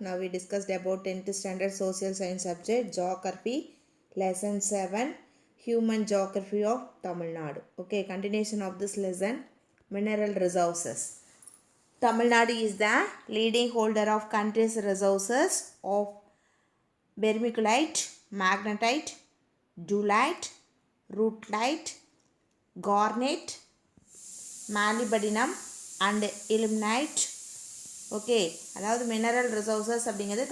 Now we discussed about 10th standard social science subject geography lesson 7 human geography of Tamil Nadu. Okay, continuation of this lesson mineral resources. Tamil Nadu is the leading holder of country's resources of vermiculite, magnetite, duelite, rutile, garnet, molybdenum and ilmenite. Okay, அதாவது mineral resources அப்படிங்கிறது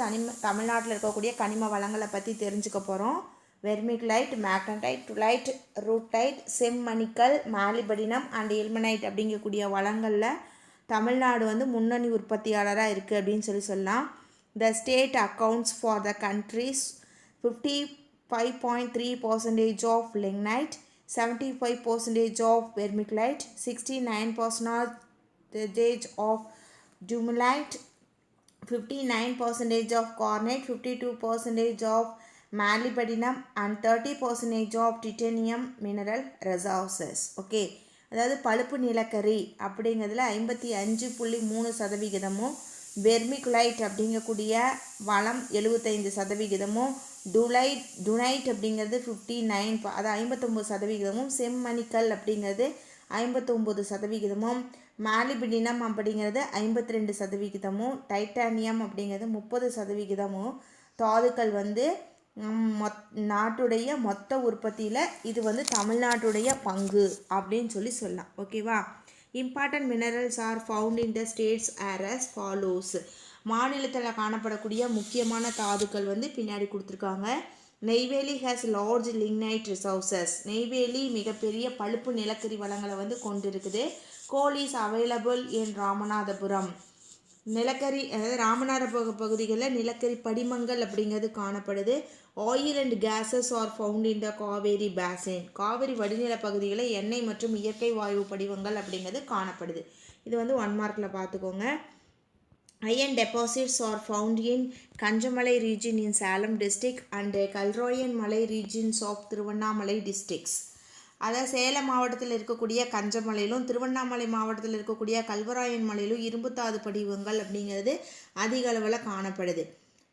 தமிழ்நாட்டில் இருக்கக்கூடிய கனிம வளங்களை பற்றி தெரிஞ்சுக்க போகிறோம். Vermiculite, magnetite, டுலைட், ரூட்டைட், செம்மணிக்கல், மாலிபடினம் அண்ட் இல்மனைட் அப்படிங்கக்கூடிய வளங்களில் தமிழ்நாடு வந்து முன்னணி உற்பத்தியாளராக இருக்குது அப்படின்னு சொல்லலாம். The state accounts for the country's 55.3% of lignite, 75% of vermiculite, 69% of duelite, 59% of garnet, 52% of molybdenum and 30% of titanium mineral resources. Okay, அதாவது பழுப்பு நிலக்கரி அப்படிங்கிறதுல 55.3%, வெர்மிகுலைட் அப்படிங்கக்கூடிய வளம் 75%, டுனைட் அப்படிங்கிறது 59 அது 59%, செம்மணிக்கல் அப்படிங்கிறது 59%, மாலிபிடினம் அப்படிங்கிறது 52%, டைட்டானியம் அப்படிங்கிறது 30%. தாதுக்கள் வந்து நாட்டுடைய மொத்த உற்பத்தியில் இது வந்து தமிழ்நாட்டுடைய பங்கு அப்படின்னு சொல்லலாம். ஓகேவா? Important minerals are found in the states as follows. மாநிலத்தில் காணப்படக்கூடிய முக்கியமான தாதுக்கள் வந்து பின்னாடி கொடுத்துருக்காங்க. Neyveli has large lignite resources. Neyveli மிகப்பெரிய பழுப்பு நிலக்கரி வளங்களை வந்து கொண்டிருக்குது. Coal is available in Ramanathapuram. நிலக்கரி அதாவது ராமநாதபுரம் பகுதிகளில் நிலக்கரி படிமங்கள் அப்படிங்கிறது காணப்படுது. Oil and gases are found in the Kaveri basin. Kaveri வடிநில பகுதிகளில் எண்ணெய் மற்றும் இயற்கை வாயு படிவங்கள் அப்படிங்கிறது காணப்படுது. இது வந்து 1 மார்க்கில் பார்த்துக்கோங்க. Iron deposits are found in Kanjamalai region in Salem district and Kalroyan Malai regions of Thiruvannamalai districts. அதாவது சேலம் மாவட்டத்தில் இருக்கக்கூடிய கஞ்சமலையிலும் திருவண்ணாமலை மாவட்டத்தில் இருக்கக்கூடிய கல்வராயன் மலையிலும் இரும்புத்தாது படிவங்கள் அப்படிங்கிறது அதிக அளவில் காணப்படுது.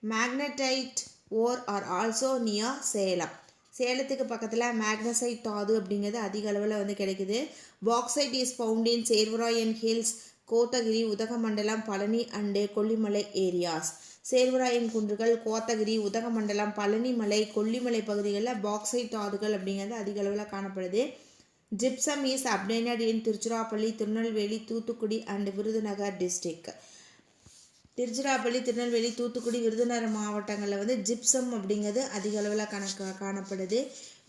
Magnetite ore are also near Salem. சேலத்துக்கு பக்கத்தில் மேக்னசைட் தாது அப்படிங்கிறது அதிக அளவில் வந்து கிடைக்குது. Bauxite is found in Servarayan hills, Kotagiri, Udhagamandalam, Palani and Kollimalai areas. Servarayan குன்றுகள், கோத்தகிரி, உதகமண்டலம், பழனிமலை, கொல்லிமலை பகுதிகளில் பாக்சைட் தாதுகள் அப்படிங்கிறது அதிக அளவில் காணப்படுது. Gypsum is obtained in Tiruchirappalli, Tirunelveli, Thoothukudi and Virudhunagar district. Tiruchirappalli, Tirunelveli, Thoothukudi, Virudhunagar மாவட்டங்களில் வந்து ஜிப்சம் அப்படிங்கிறது அதிக அளவில் காணப்படுது.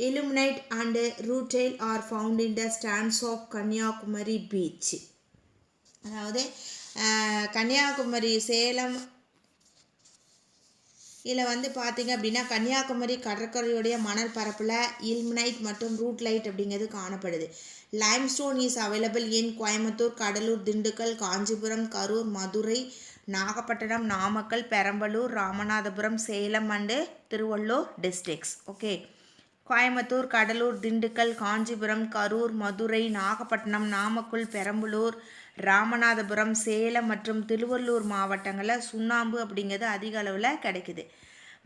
Ilmenite and rutile are found in the sands of Kanyakumari beach. அதாவது கன்னியாகுமரி சேலம் இதில் வந்து பார்த்திங்க அப்படின்னா கன்னியாகுமரி கடற்கரையுடைய மணல் பரப்பில் இல்மனைட் மற்றும் ரூட்லைட் அப்படிங்கிறது காணப்படுது. Limestone is available in Coimbatore, Cuddalore, Dindigul, Kanchipuram, Karur, Madurai, Nagapattinam, Namakkal, Perambalur, Ramanathapuram, Salem and Tiruvallur districts. Okay, Coimbatore, Cuddalore, Dindigul, Kanchipuram, Karur, Madurai, Nagapattinam, Namakkal, Perambalur, Ramanathapuram, Salem மற்றும் திருவள்ளூர் மாவட்டங்களில் சுண்ணாம்பு அப்படிங்கிறது அதிக அளவில் கிடைக்குது.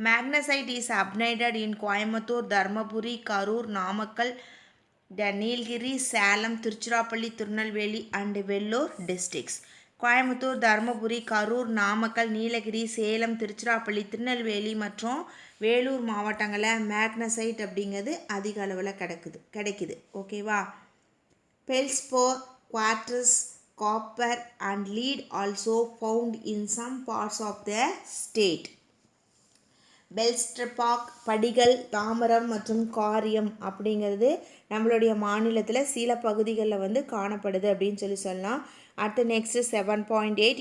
Magnesite is obtained in Coimbatore, Dharmapuri, Karur, Namakkal, Nilgiri, Salem, Tiruchirappalli, Tirunelveli and Vellore districts. Coimbatore, Dharmapuri, Karur, Namakkal, Nilgiri, Salem, Tiruchirappalli, Tirunelveli மற்றும் வேலூர் மாவட்டங்களில் மேக்னசைட் அப்படிங்கிறது அதிக அளவில் கிடைக்குது. ஓகேவா? பெல்ஸ்போர், quartz, copper and lead also found in some parts of the state. பெல்ஸ்ட்ராக், படிகள், தாமரம் மற்றும் காரியம் அப்படிங்கிறது நம்மளுடைய மாநிலத்தில் சில பகுதிகளில் வந்து காணப்படுது அப்படின்னு சொல்லலாம். அடுத்து நெக்ஸ்ட்டு 7.8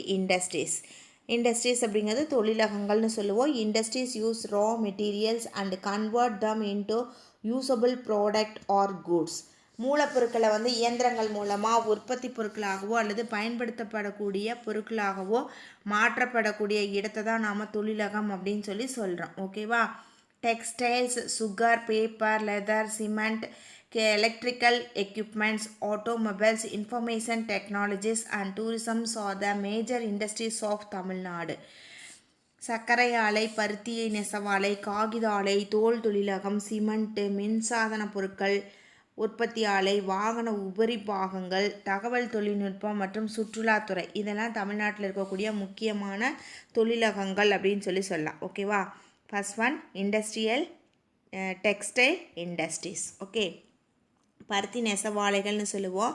இண்டஸ்ட்ரீஸ் அப்படிங்கிறது தொழிலகங்கள்னு சொல்லுவோம். Industries use raw materials and convert them into usable product or goods. மூலப்பொருட்களை வந்து இயந்திரங்கள் மூலமாக உற்பத்தி பொருட்களாகவோ அல்லது பயன்படுத்தப்படக்கூடிய பொருட்களாகவோ மாற்றப்படக்கூடிய இடத்தை தான் நாம் தொழிலகம் அப்படின்னு சொல்கிறோம். ஓகேவா? Textiles, sugar, paper, leather, cement, electrical equipments, automobiles, information technologies and tourism are the major industries of Tamil Nadu. சர்க்கரை ஆலை, பருத்தி நெசவாலை, காகித ஆலை, தோல் தொழிலகம், சிமெண்ட், மின்சாதன பொருட்கள் உற்பத்தி ஆலை, வாகன உபரி பாகங்கள், தகவல் தொழில்நுட்பம் மற்றும் சுற்றுலாத்துறை இதெல்லாம் தமிழ்நாட்டில் இருக்கக்கூடிய முக்கியமான தொழிலகங்கள் அப்படின்னு சொல்லலாம். ஓகேவா? First one industrial textile industries. Okay, பருத்தி நெசவாலைகள்னு சொல்லுவோம்.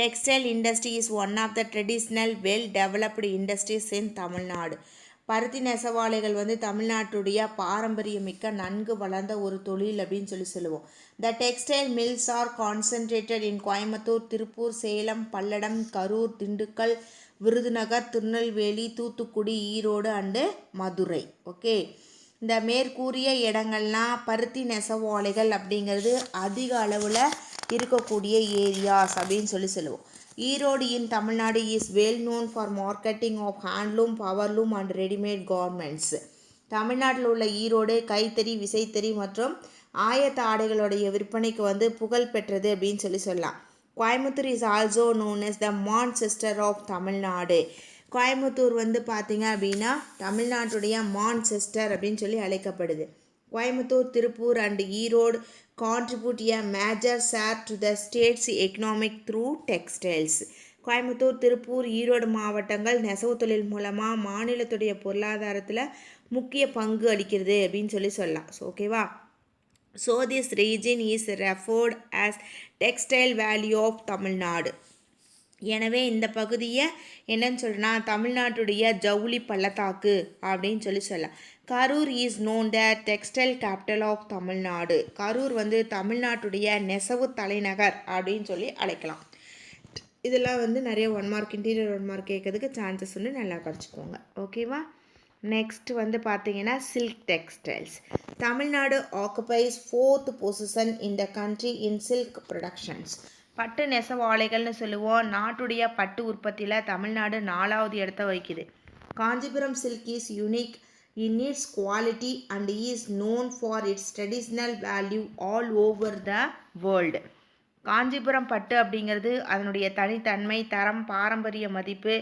Textile industry is one of the traditional well developed industries in Tamil Nadu. பருத்தி நெசவாலைகள் வந்து தமிழ்நாட்டுடைய பாரம்பரியமிக்க நன்கு வளர்ந்த ஒரு தொழில் அப்படின்னு சொல்லுவோம். The textile mills are concentrated in Coimbatore, Tiruppur, Salem, Palladam, Karur, Dindigul, Virudhunagar, Tirunelveli, Thoothukudi, Erode and Madurai. Okay, இந்த மேற்கூறிய இடங்கள்லாம் பருத்தி நெசவாலைகள் அப்படிங்கிறது அதிக அளவில் இருக்கக்கூடிய ஏரியாஸ் அப்படின்னு சொல்லுவோம். Erode in Tamil Nadu is well known for marketing of handloom, powerloom and readymade garments. தமிழ்நாட்டில் உள்ள ஈரோடு கைத்தறி, விசைத்தறி மற்றும் ஆயத்த ஆடைகளுடைய விற்பனைக்கு வந்து புகழ் பெற்றது அப்படின்னு சொல்லலாம். Coimbatore is also known as the Manchester of Tamil Nadu. Coimbatore வந்து பார்த்திங்க அப்படின்னா தமிழ்நாட்டுடைய மான்செஸ்டர் அப்படின்னு சொல்லி அழைக்கப்படுது. Coimbatore, Tiruppur and Erode contribute a major share to the state's economic through textiles. Coimbatore, Tiruppur, Erode மாவட்டங்கள் நெசவு தொழில் மூலமாக மாநிலத்துடைய பொருளாதாரத்தில் முக்கிய பங்கு அளிக்கிறது அப்படின்னு சொல்லலாம். ஓகேவா? So this region is referred as textile valley of Tamil Nadu. எனவே இந்த பகுதியை என்னன்னு சொல்கிறேன்னா தமிழ்நாட்டுடைய ஜவுளி பள்ளத்தாக்கு அப்படின்னு சொல்லலாம். Karur is known the textile capital of Tamil Nadu. Karur வந்து தமிழ்நாட்டுடைய நெசவு தலைநகர் அப்படின்னு சொல்லி அழைக்கலாம். இதெல்லாம் வந்து நிறைய 1 மார்க் இன்டீரியர் 1 மார்க் கேட்கறதுக்கு சான்சஸ் வந்து நல்லா படிச்சுக்கோங்க. ஓகேவா? நெக்ஸ்ட் வந்து பார்த்தீங்கன்னா silk textiles. Tamil Nadu occupies 4th position in the country in silk productions. பட்டு நெசவாலைகள்னு சொல்லுவோம். நாட்டுடைய பட்டு உற்பத்தியில் தமிழ்நாடு 4வது இடத்த வகிக்குது. Kanchipuram silk is unique in it's quality and is known for it's traditional value all over the world. Kanchipuram பட்டு அப்படிங்கிறது அதனுடைய தனித்தன்மை, தரம், பாரம்பரிய மதிப்பு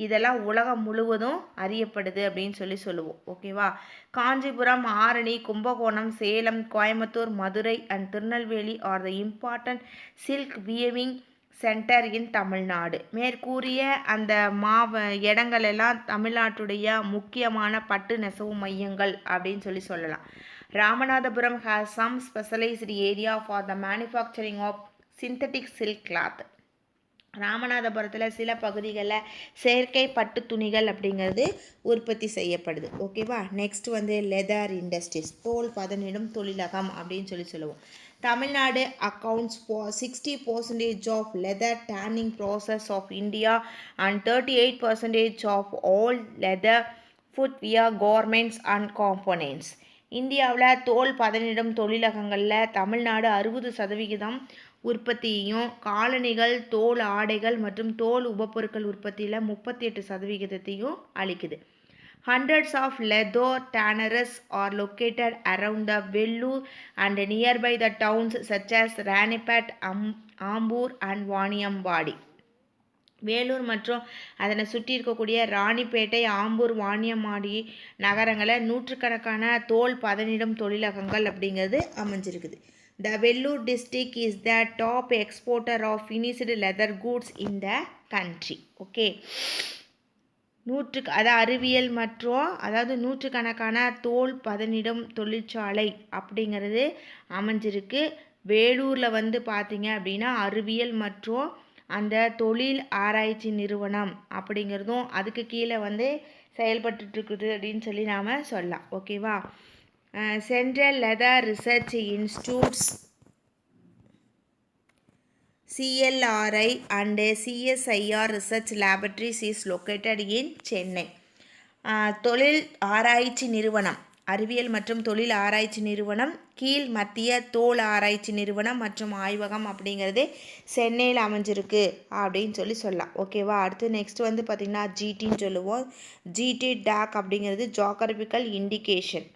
இதெல்லாம் உலகம் முழுவதும் அறியப்படுது அப்படின்னு சொல்லுவோம். ஓகேவா? Kanchipuram, Arani, Kumbakonam, Salem, Coimbatore, Madurai and Tirunelveli are the important silk weaving centre in Tamil Nadu. மேற்கூறிய அந்த இடங்கள் எல்லாம் தமிழ்நாட்டுடைய முக்கியமான பட்டு நெசவு மையங்கள் அப்படின்னு சொல்லலாம். Ramanathapuram has some specialised area for the manufacturing of synthetic silk cloth. ராமநாதபுரத்தில் சில பகுதிகளில் செயற்கை பட்டு துணிகள் அப்படிங்கிறது உற்பத்தி செய்யப்படுது. ஓகேவா? நெக்ஸ்ட் வந்து லெதர் இண்டஸ்ட்ரீஸ், தோல் பதனிடும் தொழிலகம் அப்படின்னு சொல்லுவோம். Tamil Nadu accounts for 60% of leather tanning process of India and 38% of all leather footwear garments and components. இந்தியாவில் தோல் பதனிடும் தொழிலகங்களில் தமிழ்நாடு 60% உற்பத்தியையும், காலணிகள், தோல் ஆடைகள் மற்றும் தோல் உபப்பொருட்கள் உற்பத்தியில் 38% அளிக்குது. Hundreds of leather tanneries are located around the Vellore and nearby the towns such as Ranipat, Ambur and Vaniambadi. Vellore மற்றும் அதனை சுற்றி இருக்கக்கூடிய ராணிப்பேட்டை, ஆம்பூர், வாணியம்பாடி நகரங்களில் நூற்றுக்கணக்கான தோல் பதனிடும் தொழிலகங்கள் அப்படிங்கிறது அமைஞ்சிருக்குது. The Vellore district is the top exporter of finished leather goods in the country. Okay. அறிவியல் மற்றும் நூற்றுக்கணக்கான தோல் பதனிடும் தொழிற்சாலை அப்படிங்கிறது அமைஞ்சிருக்கு. வேலூரில் வந்து பார்த்தீங்க அப்படின்னா அறிவியல் மற்றும் அந்த தொழில் ஆராய்ச்சி நிறுவனம் அப்படிங்கிறதும் அதுக்கு கீழே வந்து செயல்பட்டுருக்குது அப்படின்னு நாம் சொல்லலாம். ஓகேவா? Central leather research institutes CLRI and CSIR research laboratories is located in Chennai. தொழில் ஆராய்ச்சி நிறுவனம், அறிவியல் மற்றும் தொழில் ஆராய்ச்சி நிறுவனம் கீழ் மத்திய தோல் ஆராய்ச்சி நிறுவனம் மற்றும் ஆய்வகம் அப்படிங்கிறது சென்னையில் அமைஞ்சிருக்கு அப்படின்னு சொல்லலாம். ஓகேவா? அடுத்து நெக்ஸ்ட் வந்து பார்த்திங்கன்னா ஜிடின்னு சொல்லுவோம். ஜிடி டாக் அப்படிங்கிறது ஜியோகிராஃபிக்கல் இண்டிகேஷன்.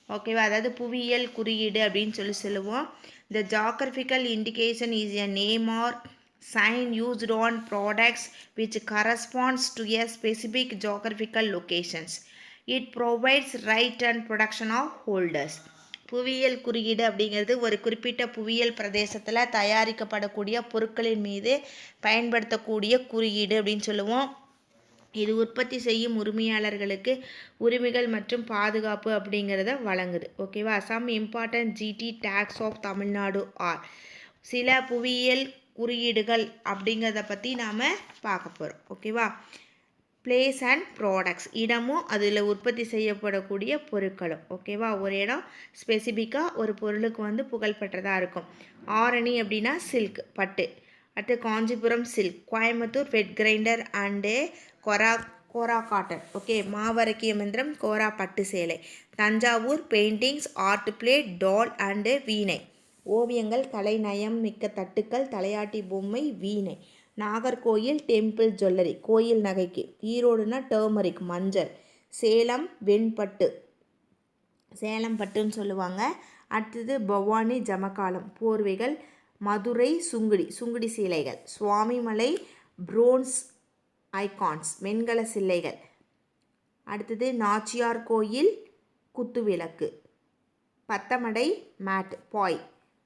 ஓகேவா? அதாவது புவியியல் குறியீடு அப்படின்னு சொல்லுவோம். The geographical indication is a name or sign used on products which corresponds to a specific geographical locations. It provides right and production of holders. புவியியல் குறியீடு அப்படிங்கிறது ஒரு குறிப்பிட்ட புவியியல் பிரதேசத்தில் தயாரிக்கப்படக்கூடிய பொருட்களின் மீது பயன்படுத்தக்கூடிய குறியீடு அப்படின்னு சொல்லுவோம். இது உற்பத்தி செய்யும் உரிமையாளர்களுக்கு உரிமைகள் மற்றும் பாதுகாப்பு அப்படிங்கிறத வழங்குது. ஓகேவா? Some important GI tags of Tamil Nadu are. சில புவியியல் குறியீடுகள் அப்படிங்கிறத பற்றி நாம் பார்க்க போகிறோம். ஓகேவா? பிளேஸ் அண்ட் ப்ராடக்ட்ஸ், இடமும் அதில் உற்பத்தி செய்யப்படக்கூடிய பொருட்களும். ஓகேவா? ஒரு இடம் ஸ்பெசிஃபிக்காக ஒரு பொருளுக்கு வந்து புகழ்பெற்றதாக இருக்கும். ஆரணி அப்படின்னா சில்க், பட்டு. அடுத்து Kanchipuram silk, Coimbatore wet grinder and kora cotton. Okay, மாவரக்கிய மந்திரம் கோரா பட்டு சேலை. Thanjavur paintings, art plate, doll and veena. ஓவியங்கள், கலை நயம் மிக்க தட்டுக்கள், தலையாட்டி பொம்மை, வீணை. நாகர்கோயில் டெம்பிள் ஜுவல்லரி, கோயில் நகைக்கு. ஈரோடுனா டர்மரிக், மஞ்சள். சேலம் வெண்பட்டு, சேலம் பட்டுன்னு சொல்லுவாங்க. அடுத்தது பவானி ஜமக்காலம், போர்வைகள். மதுரை சுங்குடி, சுங்குடி சீலைகள். சுவாமிமலை புரோன்ஸ் ஐகான்ஸ், வெண்கல சிலைகள். அடுத்தது நாச்சியார் கோயில் குத்துவிளக்கு. பத்தமடை மேட், பாய்.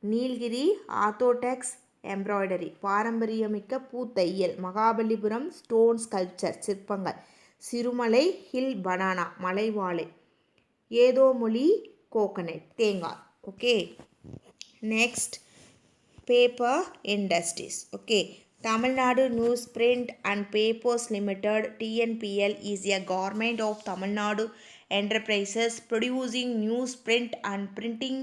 நீல்கிரி ஆர்த்தோடெக்ஸ் எம்ப்ராய்டரி, பாரம்பரியமிக்க பூத்தையல். மகாபலிபுரம் ஸ்டோன் ஸ்கல்ப்சர், சிற்பங்கள். சிறுமலை ஹில் பனானா, மலைவாழை. ஏதோமொழி கோகனட், தேங்காய். Okay, next paper industries. Okay, Tamilnadu Newsprint and Papers Limited (TNPL) is a government of Tamil Nadu enterprises producing newsprint and printing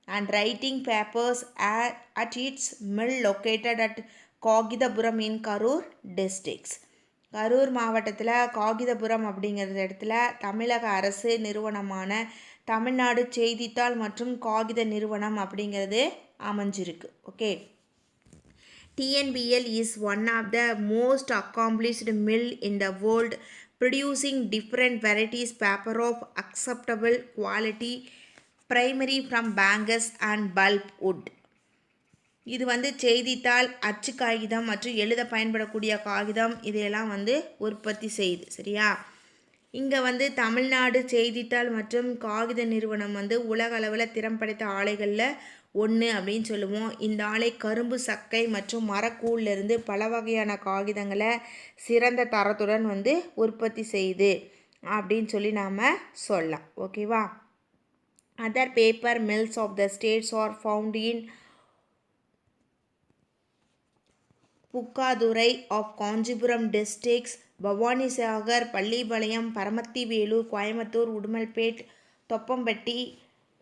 and writing papers at its mill located at Kagithapuram in Karur districts. Karur மாவட்டத்தில் காகிதபுரம் அப்படிங்கிற இடத்துல தமிழக அரசு நிறுவனமான தமிழ்நாடு செய்தித்தாள் மற்றும் காகித நிறுவனம் அப்படிங்கிறது அமைஞ்சிருக்கு. Okay, TNPL is one of the most accomplished mill in the world, producing different varieties paper of acceptable quality, primary from bamboo and pulpwood. இது வந்து செய்தித்தாள், அச்சு காகிதம் மற்றும் எழுத பயன்படக்கூடிய காகிதம் இதையெல்லாம் வந்து உற்பத்தி செய்யுது. சரியா? இங்கே வந்து தமிழ்நாடு செய்தித்தாள் மற்றும் காகித நிறுவனம் வந்து உலக அளவில் திறம் படைத்த ஆலைகளில் ஒன்று அப்படின்னு சொல்லுவோம். இந்த ஆலை கரும்பு சக்கை மற்றும் மரக்கூழிலிருந்து பல வகையான காகிதங்களை சிறந்த தரத்துடன் வந்து உற்பத்தி செய்யுது அப்படின்னு சொல்லி நாம் சொல்லலாம். ஓகேவா? Other paper mills of the states are found in Pukkathurai of Kanchipuram districts, Bhavanisagar, Pallipalayam, Paramathi Velur, Coimbatore, Udumalpet, Thoppampatti,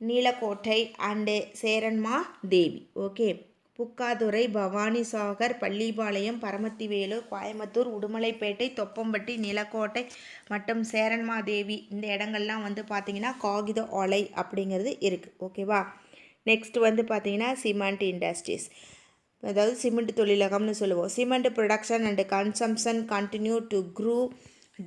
Nilakottai and Cheranma Devi. Okay, Pukkathurai, Bhavanisagar, Pallipalayam, Paramathi Velur, Coimbatore, Udumalpet, Thoppampatti, Nilakottai மற்றும் சேரன்மா தேவி இந்த இடங்கள்லாம் வந்து பார்த்திங்கன்னா காகித ஆலை அப்படிங்கிறது இருக்குது. ஓகேவா? நெக்ஸ்ட் வந்து பார்த்திங்கன்னா சிமெண்ட் இண்டஸ்ட்ரீஸ், அதாவது சிமெண்ட் தொழிலகம்னு சொல்லுவோம். Cement production and consumption continue to grow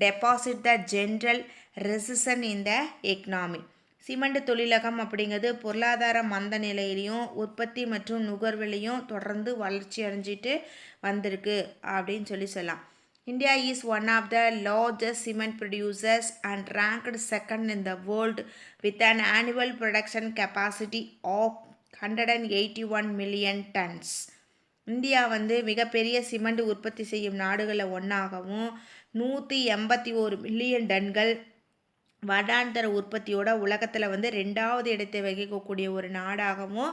despite the general recession in the economy. Cement தொழிலகம் அப்படிங்கிறது பொருளாதார மந்த நிலையிலையும் உற்பத்தி மற்றும் நுகர்விலையும் தொடர்ந்து வளர்ச்சி அடைஞ்சிட்டு வந்திருக்கு அப்படின்னு சொல்லலாம். India is one of the largest cement producers and ranked second in the world with an annual production capacity of 181 million tons. India வந்து மிகப்பெரிய சிமெண்ட் உற்பத்தி செய்யும் நாடுகளில் ஒன்றாகவும் 181 மில்லியன் டன்கள் வருடாந்திர உற்பத்தியோட உலகத்தில் வந்து 2வது இடத்தை வகிக்கக்கூடிய ஒரு நாடாகவும்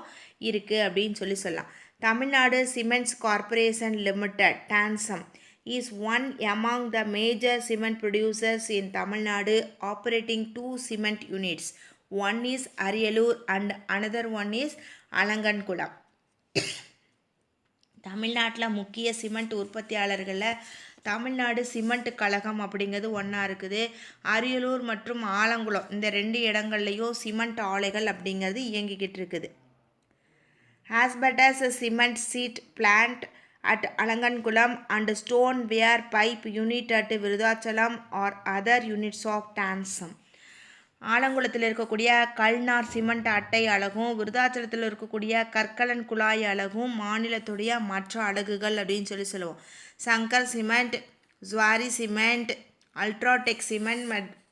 இருக்குது அப்படின்னு சொல்லலாம். Tamil Nadu cements corporation limited TANCEM is one among the major cement producers in Tamil Nadu, operating 2 cement units. One is Ariyalur and another one is Alangankulam. தமிழ்நாட்டில் முக்கிய சிமெண்ட் உற்பத்தியாளர்களில் தமிழ்நாடு சிமெண்ட் கழகம் அப்படிங்கிறது ஒன்றா இருக்குது. அரியலூர் மற்றும் ஆலங்குளம் இந்த 2 இடங்கள்லையும் சிமெண்ட் ஆலைகள் அப்படிங்கிறது இயங்கிக்கிட்டு இருக்குது. Asbestos cement sheet plant at Alangankulam and stone ware pipe unit at Virudhachalam or other units of Tansam. ஆலங்குளத்தில் இருக்கக்கூடிய கல்நார் சிமெண்ட் அட்டை அலகும் விருதாச்சலத்தில் இருக்கக்கூடிய கற்கலன் குழாய் அலகும் மாநிலத்துடைய மற்ற அலகுகள் அப்படின்னு சொல்லுவோம். Shankar cement, Zuari cement, UltraTech cement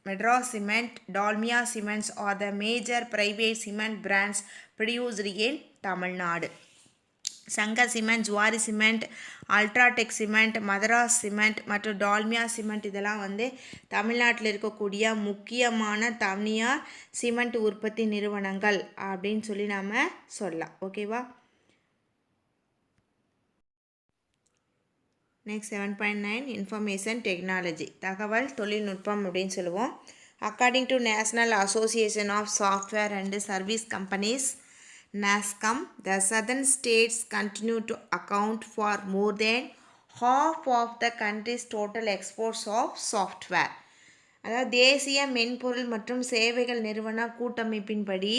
Madras Cement, Dalmia Cements are the major private cement brands produced in Tamil Nadu. Shankar cement, Zuari cement, UltraTech cement, Madras cement மற்றும் டால்மியா சிமெண்ட் இதெல்லாம் வந்து தமிழ்நாட்டில் இருக்கக்கூடிய முக்கியமான தனியார் சிமெண்ட் உற்பத்தி நிறுவனங்கள் அப்படின்னு சொல்லி நாம் சொல்லலாம். ஓகேவா? நெக்ஸ்ட் 7.9 இன்ஃபர்மேஷன் டெக்னாலஜி, தகவல் தொழில்நுட்பம் அப்படின்னு சொல்லுவோம். According to National Association of Software and Service Companies NASSCOM, the southern states continue to account for more than half of the country's total exports of software. அதாவது தேசிய மென்பொருள் மற்றும் சேவைகள் நிறுவன கூட்டமைப்பின்படி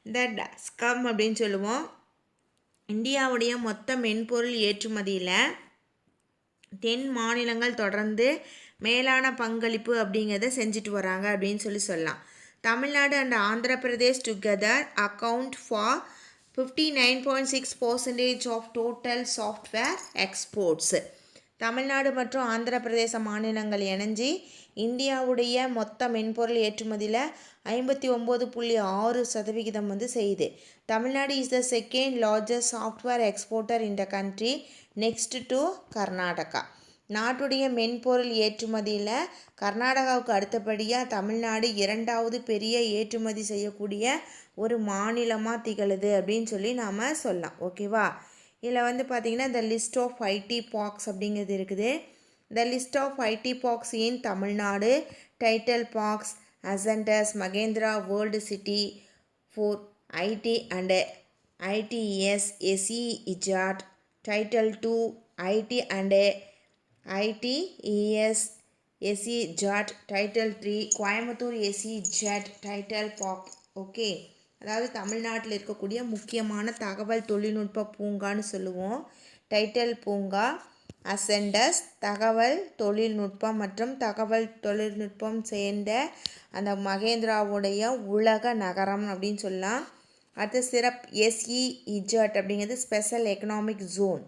இந்த NASSCOM அப்படின்னு சொல்லுவோம். இந்தியாவுடைய மொத்த மென்பொருள் ஏற்றுமதியில் 10 மாநிலங்கள் தொடர்ந்து மேலான பங்களிப்பு அப்படிங்கிறத செஞ்சுட்டு வராங்க அப்படின்னு சொல்லலாம். Tamil Nadu and Andhra Pradesh together account for 59.6% of total software exports. Tamil Nadu மற்றும் ஆந்திர பிரதேச மாநிலங்கள் இணைஞ்சி இந்தியாவுடைய மொத்த மென்பொருள் ஏற்றுமதியில் 59.6% வந்து செய்யுது. Tamil Nadu is the second largest software exporter in the country next to Karnataka. நாட்டுடைய மென்பொருள் ஏற்றுமதியில் கர்நாடகாவுக்கு அடுத்தபடியாக தமிழ்நாடு 2வது பெரிய ஏற்றுமதி செய்யக்கூடிய ஒரு மாநிலமாக திகழுது அப்படின்னு சொல்லி நாம் சொல்லலாம். ஓகேவா? இதில் வந்து பார்த்திங்கன்னா the list of IT parks அப்படிங்கிறது இருக்குது. The list of IT parks in Tamil Nadu, TIDEL parks, Ascendas, Mahindra world city for IT and ITES, SEZ, TIDEL 2 IT and ITES, SEZ, TIDEL 3 Coimbatore SEZ, TIDEL park. Okay, அதாவது தமிழ்நாட்டில் இருக்கக்கூடிய முக்கியமான தகவல் தொழில்நுட்ப பூங்கான்னு சொல்லுவோம். டைட்டில் பூங்கா, அசெண்டஸ் தகவல் தொழில்நுட்பம் மற்றும் தகவல் தொழில்நுட்பம் சேர்ந்த அந்த மகேந்திராவுடைய உலக நகரம் அப்படின்னு சொல்லலாம். அடுத்து SEZ அப்படிங்கிறது ஸ்பெஷல் எக்கனாமிக் ஜோன்,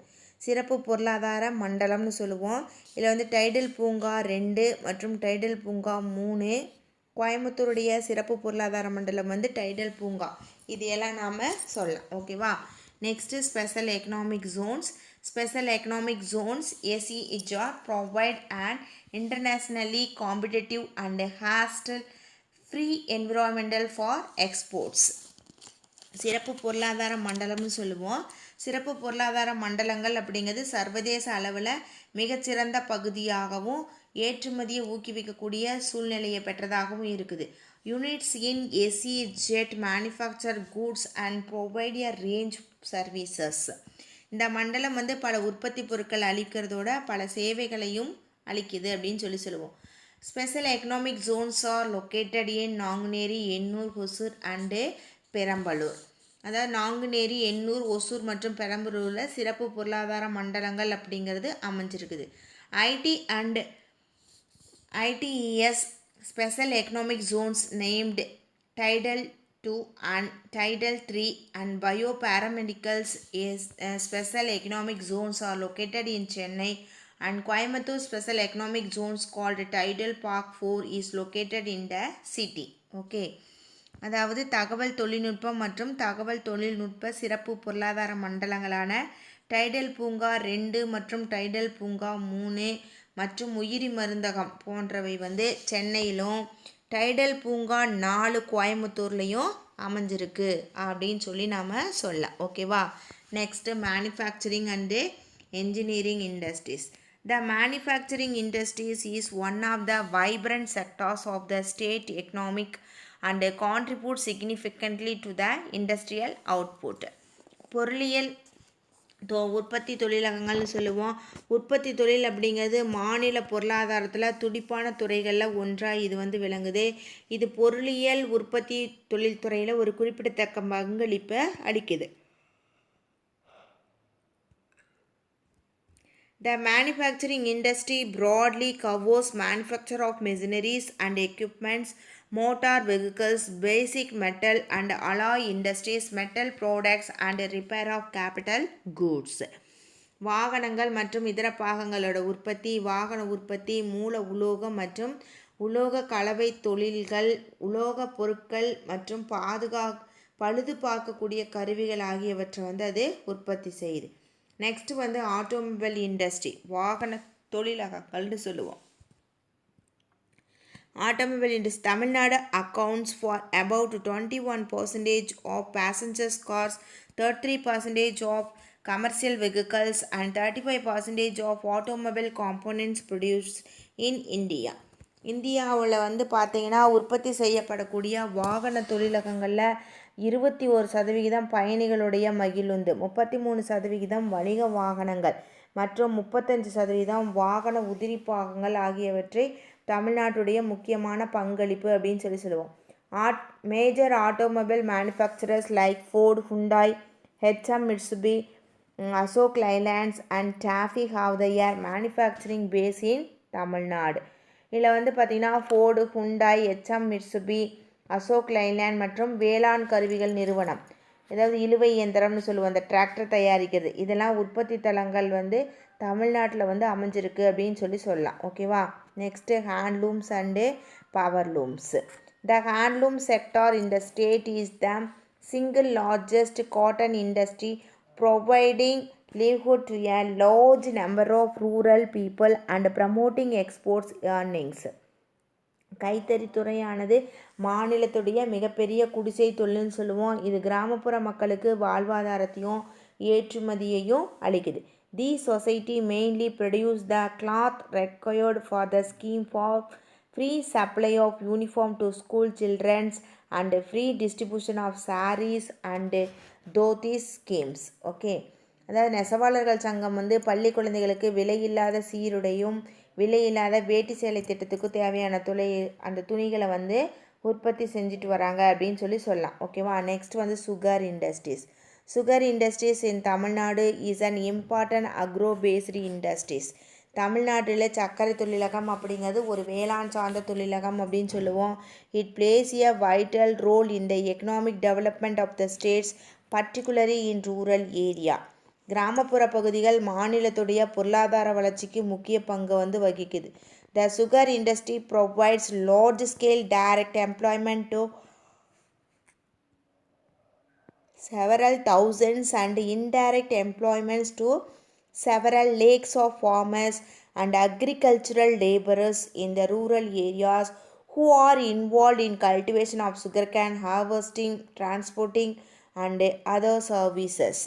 சிறப்பு பொருளாதார மண்டலம்னு சொல்லுவோம். இதில் வந்து டைடல் பூங்கா 2 மற்றும் டைடல் பூங்கா 3. கோயம்புத்தூருடைய சிறப்பு பொருளாதார மண்டலம் வந்து டைடல் பூங்கா. இது எல்லாம் நாம் சொல்லலாம். ஓகேவா? Next special economic Jones. Special economic Jones SEZ provide and internationally competitive and hostel free environmental for exports. சிறப்பு பொருளாதார மண்டலம்னு சொல்லுவோம். சிறப்பு பொருளாதார மண்டலங்கள் அப்படிங்கிறது சர்வதேச அளவில் மிகச்சிறந்த பகுதியாகவும் ஏற்றுமதியை ஊக்குவிக்கக்கூடிய சூழ்நிலையை பெற்றதாகவும் இருக்குது. Units in SEZ manufacture goods and provide a range services. இந்த மண்டலம் வந்து பல உற்பத்தி பொருட்கள் அளிக்கிறதோட பல சேவைகளையும் அளிக்குது அப்படின்னு சொல்லுவோம். Special economic Jones R located in Nanguneri, Ennore, Hosur and Perambalur. அதாவது நாங்குநேரி, எண்ணூர், ஒசூர் மற்றும் பெரம்பலூரில் சிறப்பு பொருளாதார மண்டலங்கள் அப்படிங்கிறது அமைஞ்சிருக்குது. IT and ITES special economic zones named Tidel 2 and Tidel 3 and bioparamedicals is special economic zones are located in Chennai and Coimbatore. Special economic zones called Tidal Park 4 is located in the city. Okay, அதாவது தகவல் தொழில்நுட்பம் மற்றும் தகவல் தொழில்நுட்ப சிறப்பு பொருளாதார மண்டலங்களான tidal பூங்கா 2 மற்றும் டைடல் பூங்கா 3 மற்றும் உயிரி மருந்தகம் போன்றவை வந்து சென்னையிலும், டைடல் பூங்கா 4 கோயம்புத்தூர்லேயும் அமைஞ்சிருக்கு அப்படின்னு சொல்லி நாம் சொல்லலாம். ஓகேவா? Next manufacturing and engineering industries. The manufacturing industries is one of the vibrant sectors of the state economic and contribute significantly to the industrial output. பொருளியல் உற்பத்தி தொழிலகங்கள்னு சொல்லுவோம். உற்பத்தி தொழில் அப்படிங்கிறது மாநில பொருளாதாரத்தில் துடிப்பான துறைகளில் ஒன்றாக இது வந்து விளங்குது. இது பொருளியல் உற்பத்தி தொழில்துறையில் ஒரு குறிப்பிடத்தக்க பங்களிப்பை அளிக்குது. The manufacturing industry broadly covers manufacture of machineries and equipments, motor vehicles, basic metal and alloy industries, metal products and repair of capital goods. வாகனங்கள் மற்றும் இதர பாகங்களோட உற்பத்தி, வாகன உற்பத்தி, மூல உலோகம் மற்றும் உலோக கலவை தொழில்கள், உலோக பொருட்கள் மற்றும் பழுது பார்க்கக்கூடிய கருவிகள் ஆகியவற்றை வந்து அது உற்பத்தி செய்யுது. நெக்ஸ்ட் வந்து ஆட்டோமொபைல் இண்டஸ்ட்ரி, வாகன தொழிலகங்கள்னு சொல்லுவோம். Automobile industry. Tamil Nadu accounts for about 21% of passenger cars, 33% of commercial vehicles, and 35% of automobile components produced in India. இந்தியாவில் வந்து பார்த்தீங்கன்னா உற்பத்தி செய்யப்படக்கூடிய வாகன தொழிலகங்களில் 21% பயணிகளுடைய மகிழுந்து, 33% வணிக வாகனங்கள் மற்றும் 35% வாகன உதிரி பாகங்கள் ஆகியவற்றை தமிழ்நாட்டுடைய முக்கியமான பங்களிப்பு அப்படின்னு சொல்லுவோம். Major automobile manufacturers like Ford, Hyundai, HM, Mitsubishi, Ashok Leylands and TAFE have tyre manufacturing base in Tamil Nadu. இதில் வந்து பார்த்திங்கன்னா Ford, Hyundai, HM, Mitsubishi, Ashok Leyland மற்றும் வேளாண் கருவிகள் நிறுவனம், ஏதாவது இழுவை இயந்திரம்னு சொல்லுவோம், அந்த டிராக்டர் தயாரிக்கிறது, இதெல்லாம் உற்பத்தி தலங்கள் வந்து தமிழ்நாட்டில் வந்து அமைஞ்சிருக்கு அப்படின்னு சொல்லலாம். ஓகேவா. Next handlooms and power looms. The handloom sector in the state is the single largest cotton industry providing livelihood to a large number of rural people and promoting exports earnings. கைத்தறித்துறையானது மாநிலத்துடைய மிகப்பெரிய குடிசை தொழில்னு சொல்லுவோம். இது கிராமப்புற மக்களுக்கு வாழ்வாதாரத்தையும் ஏற்றுமதியையும் அளிக்குது. The society mainly produce the cloth required for the scheme for free supply of uniform to school children and free distribution of sarees and dhotis schemes. Okay. அதாவது நெசவாளர்கள் சங்கம் வந்து பள்ளி குழந்தைகளுக்கு விலையில்லாத சீருடையும் விலையில்லாத வேட்டி சேலை திட்டத்துக்கு தேவையான அந்த துணிகளை வந்து உற்பத்தி செஞ்சுட்டு வராங்க அப்படின்னு சொல்லலாம். ஓகேவா. நெக்ஸ்ட் வந்து sugar industries. Sugar industries in Tamil Nadu is an important agro based industries. தமிழ்நாட்டில் சர்க்கரை தொழிலகம் அப்படிங்கிறது ஒரு வேளாண் சார்ந்த தொழிலகம் அப்படின்னு சொல்லுவோம். It plays a vital role in the economic development of the states, particularly in rural area. கிராமப்புற பகுதிகள் மாநிலத்துடைய பொருளாதார வளர்ச்சிக்கு முக்கிய பங்கு வந்து வகிக்குது. The sugar industry provides large scale direct employment to several thousands and indirect employments to several lakhs of farmers and agricultural laborers in the rural areas who are involved in cultivation of sugarcane, harvesting, transporting and other services.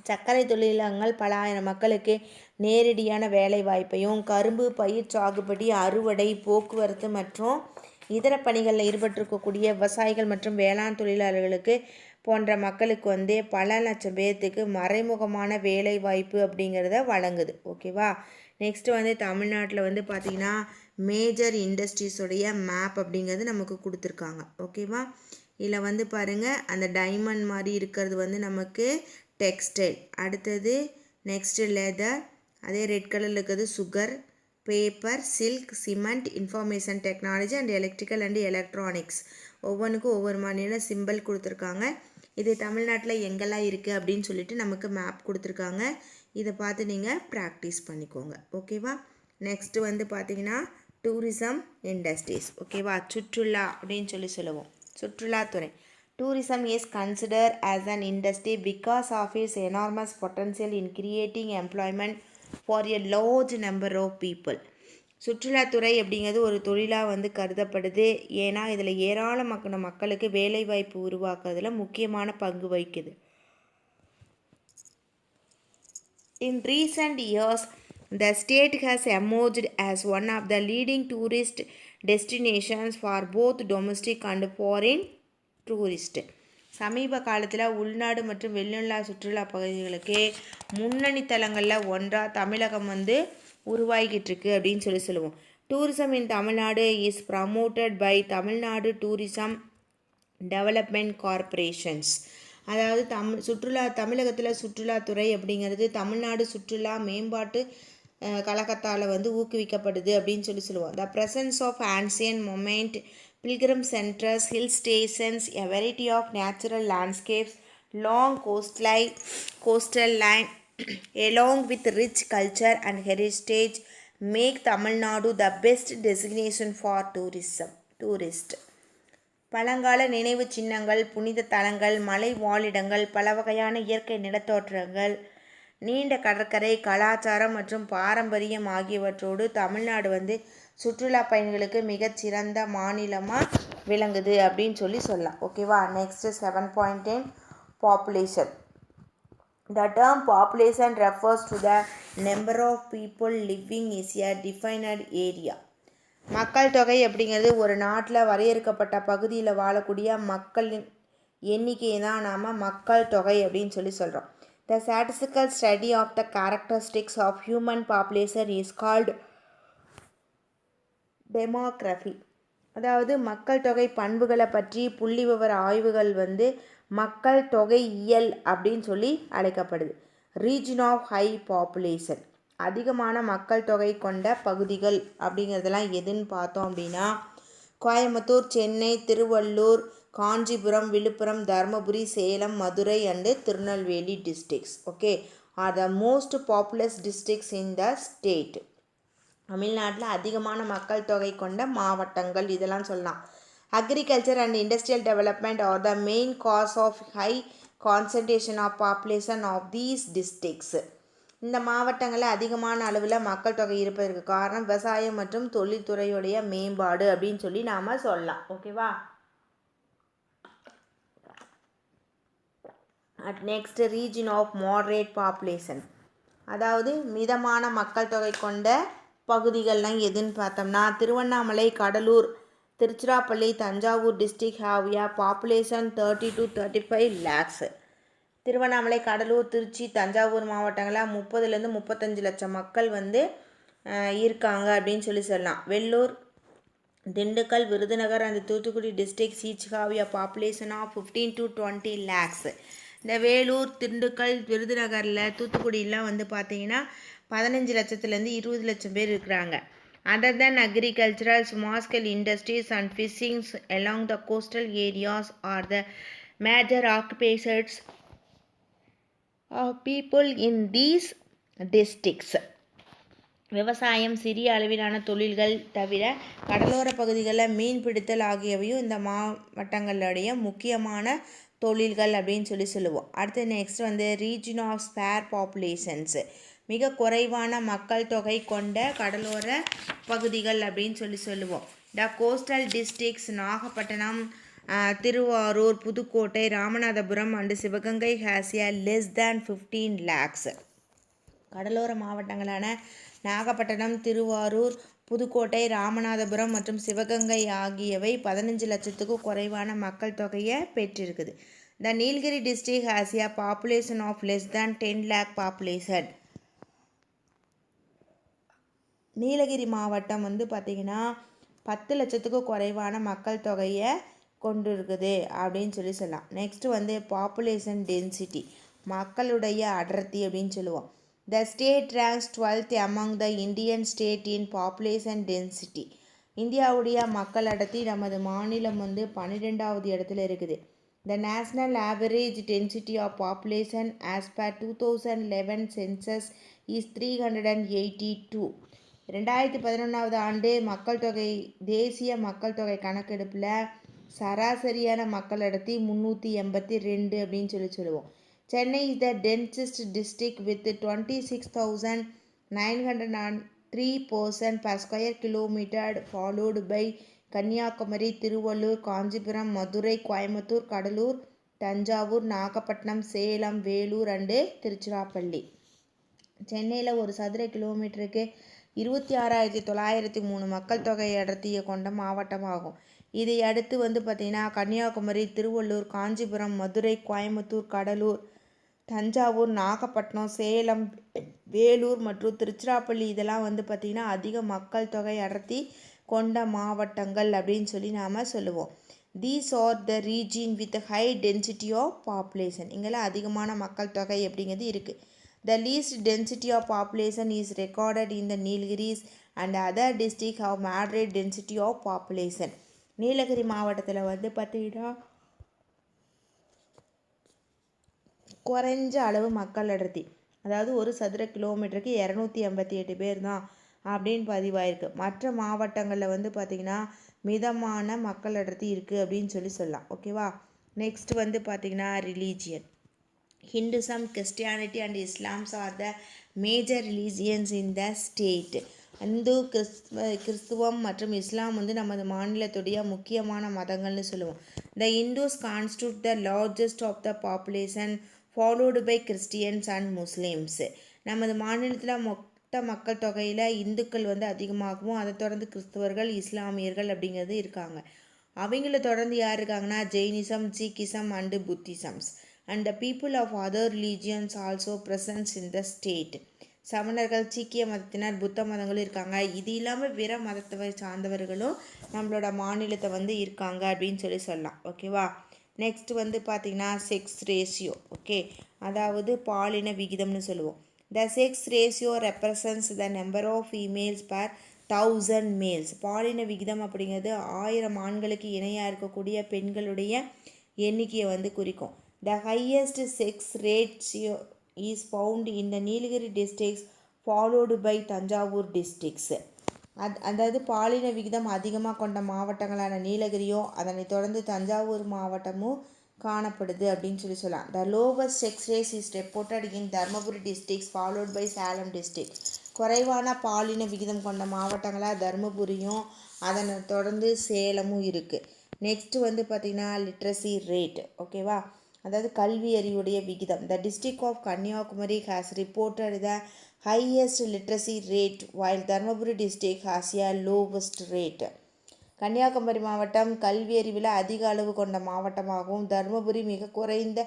சர்க்கரை தொழிலகங்கள் பல ஆயிரம் மக்களுக்கு நேரடியான வேலை வாய்ப்பையும், கரும்பு பயிர் சாகுபடி, அறுவடை, போக்குவரத்து மற்றும் இதர பணிகளில் ஈடுபட்டிருக்கக்கூடிய விவசாயிகள் மற்றும் வேளாண் தொழிலாளர்களுக்கு போன்ற மக்களுக்கு வந்து பல லட்சம் பேர்த்துக்கு மறைமுகமான வேலை வாய்ப்பு அப்படிங்கிறத வழங்குது. ஓகேவா. நெக்ஸ்ட்டு வந்து தமிழ்நாட்டில் வந்து பார்த்திங்கன்னா மேஜர் இண்டஸ்ட்ரீஸோடைய மேப் அப்படிங்கிறது நமக்கு கொடுத்துருக்காங்க. ஓகேவா. இதில் வந்து பாருங்கள், அந்த டைமண்ட் மாதிரி இருக்கிறது வந்து நமக்கு டெக்ஸ்டைல், அடுத்தது நெக்ஸ்ட்டு லெதர், அதே ரெட் கலரில் இருக்கிறது sugar, paper, silk, cement, information technology and electrical and electronics. ஒவ்வொன்றுக்கும் ஒவ்வொரு மாதிரியான சிம்பிள் கொடுத்துருக்காங்க. இது தமிழ்நாட்டில் எங்கெல்லாம் இருக்குது அப்படின்னு சொல்லிட்டு நமக்கு மேப் கொடுத்துருக்காங்க. இதை பார்த்து நீங்கள் ப்ராக்டிஸ் பண்ணிக்கோங்க. ஓகேவா. நெக்ஸ்ட்டு வந்து பார்த்திங்கன்னா டூரிசம் இண்டஸ்ட்ரீஸ். ஓகேவா. சுற்றுலா அப்படின்னு சொல்லுவோம். சுற்றுலாத்துறை. Tourism is considered as an industry because of its enormous potential in creating employment for a large number of people. சுற்றுலாத்துறை அப்படிங்கிறது ஒரு தொழிலாக வந்து கருதப்படுது. ஏன்னா இதில் ஏராளமான மக்களுக்கு வேலைவாய்ப்பு உருவாக்குறதுல முக்கியமான பங்கு வகிக்குது. In recent years, the state has emerged as one of the leading tourist destinations for both domestic and foreign tourist. சமீப காலத்தில் உள்நாடு மற்றும் வெளிநாடு சுற்றுலா பகுதிகளுக்கு முன்னணி தலங்களில் ஒன்றாக தமிழகம் வந்து உருவாகிட்டு இருக்கு அப்படின்னு சொல்லுவோம். Tourism in Tamil Nadu is promoted by Tamil Nadu tourism development corporations. அதாவது தமிழகத்தில் சுற்றுலாத்துறை அப்படிங்கிறது தமிழ்நாடு சுற்றுலா மேம்பாட்டு கழகத்தால் வந்து ஊக்குவிக்கப்படுது அப்படின்னு சொல்லுவோம். The presence of ancient moment, pilgrim centers, hill stations, a variety of natural landscapes, long coastal line along with rich culture and heritage make Tamil Nadu the best destination for tourist. பழங்கால நினைவு சின்னங்கள், புனித தலங்கள், மலை வாழிடங்கள், பல வகையான இயற்கை நிலத்தோற்றங்கள், நீண்ட கடற்கரை, கலாச்சாரம் மற்றும் பாரம்பரியம் ஆகியவற்றோடு தமிழ்நாடு சுற்றுலா பயணிகளுக்கு மிகச்சிறந்த மாநிலமாக விளங்குது அப்படின்னு சொல்லலாம். ஓகேவா. Next 7.10 population. The term population refers to the number of people living in a defined area. மக்கள் தொகை அப்படிங்கிறது ஒரு நாட்டில் வரையறுக்கப்பட்ட பகுதியில் வாழக்கூடிய மக்களின் எண்ணிக்கையை தான் நாம் மக்கள் தொகை அப்படின்னு சொல்கிறோம். The statistical study of the characteristics of human population is called demography. அதாவது மக்கள் தொகை பண்புகளை பற்றி புள்ளி விவர ஆய்வுகள் மக்கள் தொகை இயல் அப்படின்னு சொல்லி அழைக்கப்படுது. ரீஜன் ஆஃப் ஹை பாப்புலேஷன், அதிகமான மக்கள் தொகை கொண்ட பகுதிகள் அப்படிங்கிறதெல்லாம் எதுன்னு பார்த்தோம் அப்படின்னா Coimbatore, Chennai, Tiruvallur, Kanchipuram, Villupuram, Dharmapuri, Salem, Madurai and Tirunelveli districts. Okay, are the most populous districts in the state. தமிழ்நாட்டில் அதிகமான மக்கள் தொகை கொண்ட மாவட்டங்கள் இதெல்லாம் சொல்லலாம். Agriculture and industrial development are the main cause of high concentration of population of these districts. இந்த மாவட்டங்களில் அதிகமான அளவில் மக்கள் தொகை இருப்பதற்கு காரணம் விவசாயம் மற்றும் தொழில்துறையுடைய மேம்பாடு அப்படின்னு சொல்லி நாம் சொல்லலாம். ஓகேவா. Next region of moderate population, அதாவது மிதமான மக்கள் தொகை கொண்ட பகுதிகள்லாம் எதுன்னு பார்த்தோம்னா Tiruvannamalai, Cuddalore, Tiruchirappalli, Thanjavur district have a population 30 to 35 lakhs. Tiruvannamalai, Cuddalore, Trichy, Thanjavur மாவட்டங்களில் 30 to 35 லட்சம் மக்கள் இருக்காங்க அப்படின்னு சொல்லலாம். Vellore, Dindigul, Virudhunagar and Thoothukudi districts each have a population of 15 to 20 lakhs. இந்த வேலூர், திண்டுக்கல், விருதுநகரில், தூத்துக்குடியெலாம் பார்த்தீங்கன்னா 15 லட்சத்துலேருந்து 20 லட்சம் பேர் இருக்கிறாங்க. Other than agricultural, small-scale industries and fishing along the coastal areas are the major occupations of people in these districts. விவசாயம், சிறிய அளவிலான தொழில்கள் தவிர கடலோர பகுதிகளில் மீன் பிடித்தல் ஆகியவையும் இந்த மாவட்டங்களுடைய முக்கியமான தொழில்கள் அப்படின்னு சொல்லுவோம். அடுத்து next region of sparse populations, மிக குறைவான மக்கள் தொகை கொண்ட கடலோர பகுதிகள் அப்படின்னு சொல்லுவோம். The coastal districts Nagapattinam, Tiruvarur, Pudukkottai, Ramanathapuram and Sivaganga has a less than 15 lakhs. கடலோர மாவட்டங்களான நாகப்பட்டினம், திருவாரூர், புதுக்கோட்டை, ராமநாதபுரம் மற்றும் சிவகங்கை ஆகியவை 15 லட்சத்துக்கும் குறைவான மக்கள் தொகையை பெற்றிருக்குது. The Nilgiri district has a population of less than 10 lakh population. Nilgiri மாவட்டம் பார்த்திங்கன்னா 10 லட்சத்துக்கும் குறைவான மக்கள் தொகையை கொண்டு இருக்குது அப்படின்னு சொல்லலாம். நெக்ஸ்ட்டு பாப்புலேஷன் டென்சிட்டி, மக்களுடைய அடர்த்தி அப்படின்னு சொல்லுவோம். The state ranks 12th among the Indian state in population density. இந்தியாவுடைய மக்கள் அடர்த்தி நமது மாநிலம் 12வது இடத்துல இருக்குது. The national average density of population as per 2011 census is 382. 2011வது ஆண்டு மக்கள் தொகை தேசிய மக்கள் தொகை கணக்கெடுப்பில் சராசரியான மக்கள் அடர்த்தி 382 அப்படின்னு சொல்லுவோம். Chennai is the densest district with 26,903 person per square kilometer, followed by Kanniyakumari, Tiruvallur, Kanchipuram, Madurai, Coimbatore, Cuddalore, Thanjavur, Nagapattinam, Salem, Vellore and Tiruchirappalli. சென்னையில் ஒரு சதுர கிலோமீட்டருக்கு 26,903 மக்கள் தொகை அடர்த்தியை கொண்ட மாவட்டமாகும். இதை அடுத்து பார்த்திங்கன்னா கன்னியாகுமரி, திருவள்ளூர், காஞ்சிபுரம், மதுரை, கோயம்புத்தூர், கடலூர், தஞ்சாவூர், நாகப்பட்டினம், சேலம், வேலூர் மற்றும் திருச்சிராப்பள்ளி இதெல்லாம் பார்த்திங்கன்னா அதிக மக்கள் தொகை அடர்த்தி கொண்ட மாவட்டங்கள் அப்படின்னு சொல்லி நாம் சொல்லுவோம். These are the region with high density of population. இங்கெல்லாம் அதிகமான மக்கள் தொகை அப்படிங்கிறது இருக்குது. The least density of population is recorded in the Nilgiris and other district have moderate density of population. Nilgiri மாவட்டத்தில் பார்த்திங்கன்னா குறைஞ்ச அளவு மக்கள் அடர்த்தி, அதாவது ஒரு சதுர கிலோமீட்டருக்கு 288 பேர் தான் அப்படின்னு பதிவாயிருக்கு. மற்ற மாவட்டங்களில் வந்து பார்த்திங்கன்னா மிதமான மக்கள் அடர்த்தி இருக்குது அப்படின்னு சொல்லலாம். ஓகேவா. நெக்ஸ்ட் வந்து பார்த்திங்கன்னா religion. Hinduism, Christianity and Islam are the major religions in the state. இந்து கிறிஸ்துவம் மற்றும் இஸ்லாம் வந்து நமது மாநிலத்துடைய முக்கியமான மதங்கள்னு சொல்லுவோம். The Hindus constitute the largest of the population, followed by Christians and Muslims. நமது மாநிலத்தில் மொத்த மக்கள் தொகையில் இந்துக்கள் வந்து அதிகமாகவும் அதை தொடர்ந்து கிறிஸ்தவர்கள் இஸ்லாமியர்கள் அப்படிங்கிறது இருக்காங்க. அவங்கள தொடர்ந்து யார் இருக்காங்கன்னா Jainism, Sikhism and Buddhisms. And the people of other religions also present in the state. சமணர்கள், சீக்கிய மதத்தினர், புத்த மதங்களும் இருக்காங்க. இது இல்லாமல் பிற மதத்தை சார்ந்தவர்களும் நம்மளோட மாநிலத்தை வந்து இருக்காங்க அப்படின்னு சொல்லலாம். ஓகேவா. நெக்ஸ்ட் வந்து பார்த்திங்கன்னா செக்ஸ் ரேஷியோ. ஓகே, அதாவது பாலின விகிதம்னு சொல்லுவோம். The sex ratio represents the number of females per 1000 males. பாலின விகிதம் அப்படிங்கிறது 1000 ஆண்களுக்கு இணையாக இருக்கக்கூடிய பெண்களுடைய எண்ணிக்கையை வந்து குறிக்கும். The highest sex ratio is found in the Nilgiri districts, followed by Tanjavur districts. அதாவது பாலின விகிதம் அதிகமாக கொண்ட மாவட்டங்களான நீலகிரியும் அதனைத் தொடர்ந்து தஞ்சாவூர் மாவட்டமும் காணப்படுது அப்படின்னு சொல்லலாம். The lowest sex ratio is reported in Dharmaburi districts, followed by Salem district. குறைவான பாலின விகிதம் கொண்ட மாவட்டங்களாக தர்மபுரியும் அதனை தொடர்ந்து சேலமும் இருக்குது. நெக்ஸ்ட் வந்து பார்த்திங்கன்னா லிட்ரஸி ரேட். ஓகேவா, அதாவது கல்வி அறிவுடைய விகிதம். The district of Kanyakumari has reported the highest literacy rate, while Dharmaburi district has a lowest rate. Kanyakumari மாவட்டம் கல்வி அறிவில் அதிக அளவு கொண்ட மாவட்டமாகவும் தர்மபுரி மிக குறைந்த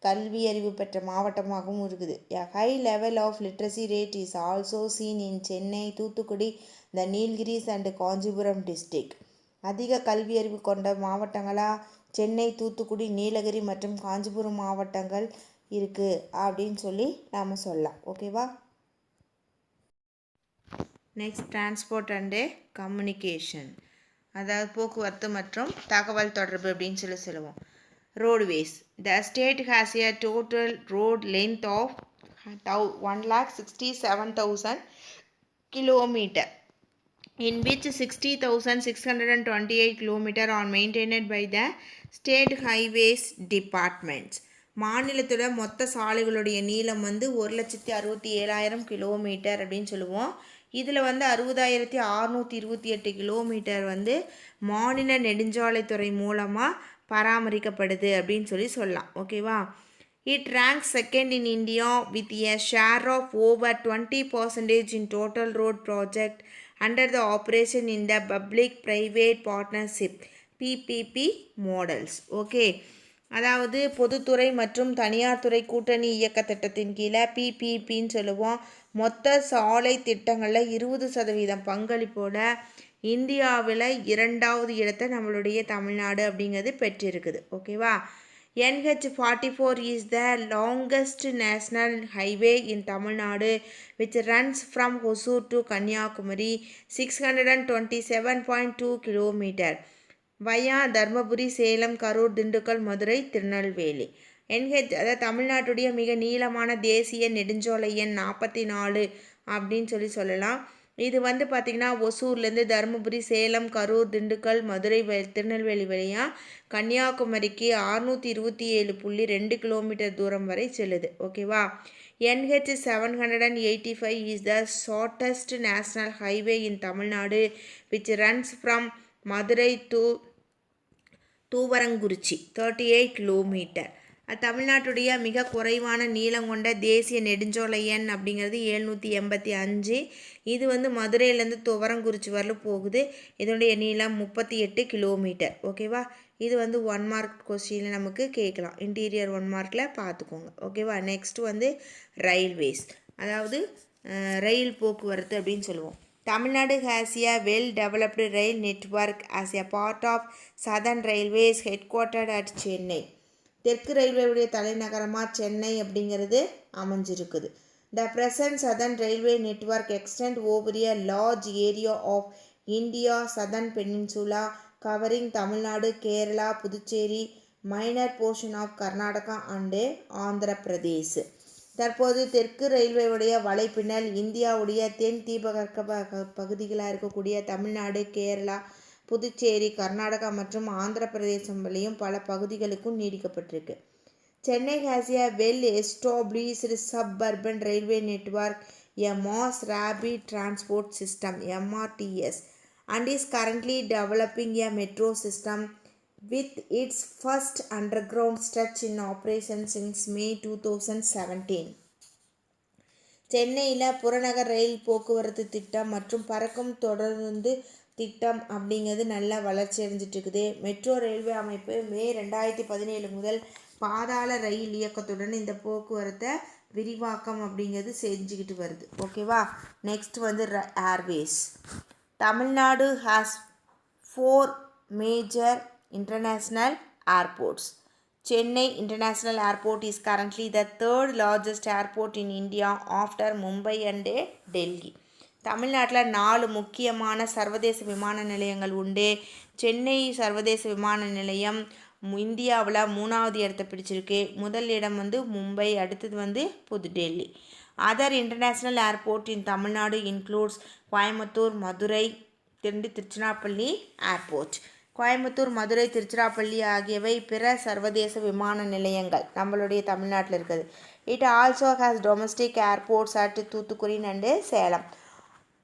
கல்வி அறிவு பெற்ற மாவட்டமாகவும் இருக்குது. A high level of literacy rate is also seen in Chennai, Thoothukudi, the Nilgiris and Kanchipuram district. அதிக கல்வி அறிவு கொண்ட மாவட்டங்களாக சென்னை, தூத்துக்குடி, நீலகிரி மற்றும் காஞ்சிபுரம் மாவட்டங்கள் இருக்குது அப்படின்னு சொல்லி நாம் சொல்லலாம். ஓகேவா. நெக்ஸ்ட் டிரான்ஸ்போர்ட் அண்டு கம்யூனிகேஷன், அதாவது போக்குவரத்து மற்றும் தகவல் தொடர்பு அப்படின்னு சொல்லி சொல்லுவோம். Roadways. The state has a total road length of 1,67,000 kilometre, in which 60,628 km are maintained by the State Highways Departments. மாநிலத்தோட மொத்த சாலைகளுடைய நீளம் வந்து 1,67,000 கிலோமீட்டர் அப்படின்னு சொல்லுவோம். இதில் வந்து 60,628 கிலோமீட்டர் வந்து மாநில நெடுஞ்சாலைத்துறை மூலமாக பராமரிக்கப்படுது அப்படின்னு சொல்லலாம். ஓகேவா. It ranks second in India with a share of over 20% in total road project under the operation in the public-private partnership PPP models. Okay, அதாவது பொதுத்துறை மற்றும் தனியார் துறை கூட்டணி இயக்க திட்டத்தின் கீழே PPPன்னு சொல்லுவோம். மொத்த சாலை திட்டங்களில் 20% பங்களிப்போட இந்தியாவில் 2வது இடத்தை நம்மளுடைய தமிழ்நாடு அப்படிங்கிறது பெற்றிருக்குது. ஓகேவா. NH44 is the longest national highway in Tamil Nadu, which runs from Hosur to Kanyakumari, 627.2 km, via Dharmaburi, Salem, Karur, Dindukkal, Madurai, Tirunelveli. NH அதாவது தமிழ்நாட்டுடைய மிக நீளமான தேசிய நெடுஞ்சாலை எண் 44 அப்படின்னு சொல்லலாம். இது வந்து பார்த்திங்கன்னா ஒசூர்லேருந்து தருமபுரி, சேலம், கரூர், திண்டுக்கல், மதுரை, திருநெல்வேலி வழியாக கன்னியாகுமரிக்கு 627.2 கிலோமீட்டர் தூரம் வரை செல்லுது. ஓகேவா. NH 785 is the shortest national highway in Tamil Nadu, which runs from Madurai to தூவரங்குறிச்சி 38 kilometre. தமிழ்நாட்டுடைய மிக குறைவான நீளம் கொண்ட தேசிய நெடுஞ்சாலை எண் அப்படிங்கிறது 785. இது வந்து மதுரையிலேருந்து துவரங்குறிச்சி வரலும் போகுது. இதனுடைய நீளம் 38 கிலோமீட்டர். ஓகேவா. இது வந்து 1 மார்க் கொஸ்டினில் நமக்கு கேட்கலாம். இன்டீரியர் 1 மார்க்கில் பார்த்துக்கோங்க. ஓகேவா. நெக்ஸ்ட் வந்து ரயில்வேஸ், அதாவது ரயில் போக்குவரத்து அப்படின்னு சொல்லுவோம். Tamil Nadu has a well developed rail network as a part of Southern Railways headquartered at Chennai. தெற்கு ரயில்வேவுடைய தலைநகரமாக சென்னை அப்படிங்கிறது அமைஞ்சிருக்குது. The present Southern Railway network extend over a large area of India Southern Peninsula, covering Tamil Nadu, Kerala, Puducherry, minor portion of Karnataka and Andhra Pradesh. தற்போது தெற்கு ரயில்வேவுடைய வலைப்பின்னல் இந்தியாவுடைய தென் தீபகற்ப பகுதிகளாக இருக்கக்கூடிய தமிழ்நாடு, கேரளா, புதுச்சேரி, கர்நாடகா மற்றும் ஆந்திர பிரதேசம் வழியும் பல பகுதிகளுக்கும் நீடிக்கப்பட்டிருக்கு. Chennai has a well established suburban railway network, a mass rapid transport system MRTS, and is currently developing a metro system with its first underground stretch in operation since May 2017. சென்னையில் புறநகர் ரயில் போக்குவரத்து திட்டம் மற்றும் பறக்கும் தொடருந்து திட்டம் அப்படிங்கிறது நல்லா வளர்ச்சி அடைஞ்சிட்டு இருக்குது. மெட்ரோ ரயில்வே அமைப்பு மே 2017 முதல் பாதாள ரயில் இயக்கத்துடன் இந்த போக்குவரத்தை விரிவாக்கம் அப்படிங்கிறது செஞ்சுக்கிட்டு வருது. ஓகேவா. நெக்ஸ்ட் வந்து Airways. Tamil Nadu has 4 major international airports. Chennai International Airport is currently the third largest airport in India after Mumbai and Delhi. தமிழ்நாட்டில் 4 முக்கியமான சர்வதேச விமான நிலையங்கள் உண்டு. சென்னை சர்வதேச விமான நிலையம் இந்தியாவில் 3வது இடத்தை பிடிச்சிருக்கு. முதல் இடம் வந்து மும்பை, அடுத்தது வந்து Pudhu Delhi. Other international airport in Tamil Nadu includes Coimbatore, Madurai, Tiruchirappalli airport. Coimbatore, Madurai, Tiruchirappalli ஆகியவை பிற சர்வதேச விமான நிலையங்கள் நம்மளுடைய தமிழ்நாட்டில் இருக்குது. It also has domestic airports at Thoothukudi and Salem.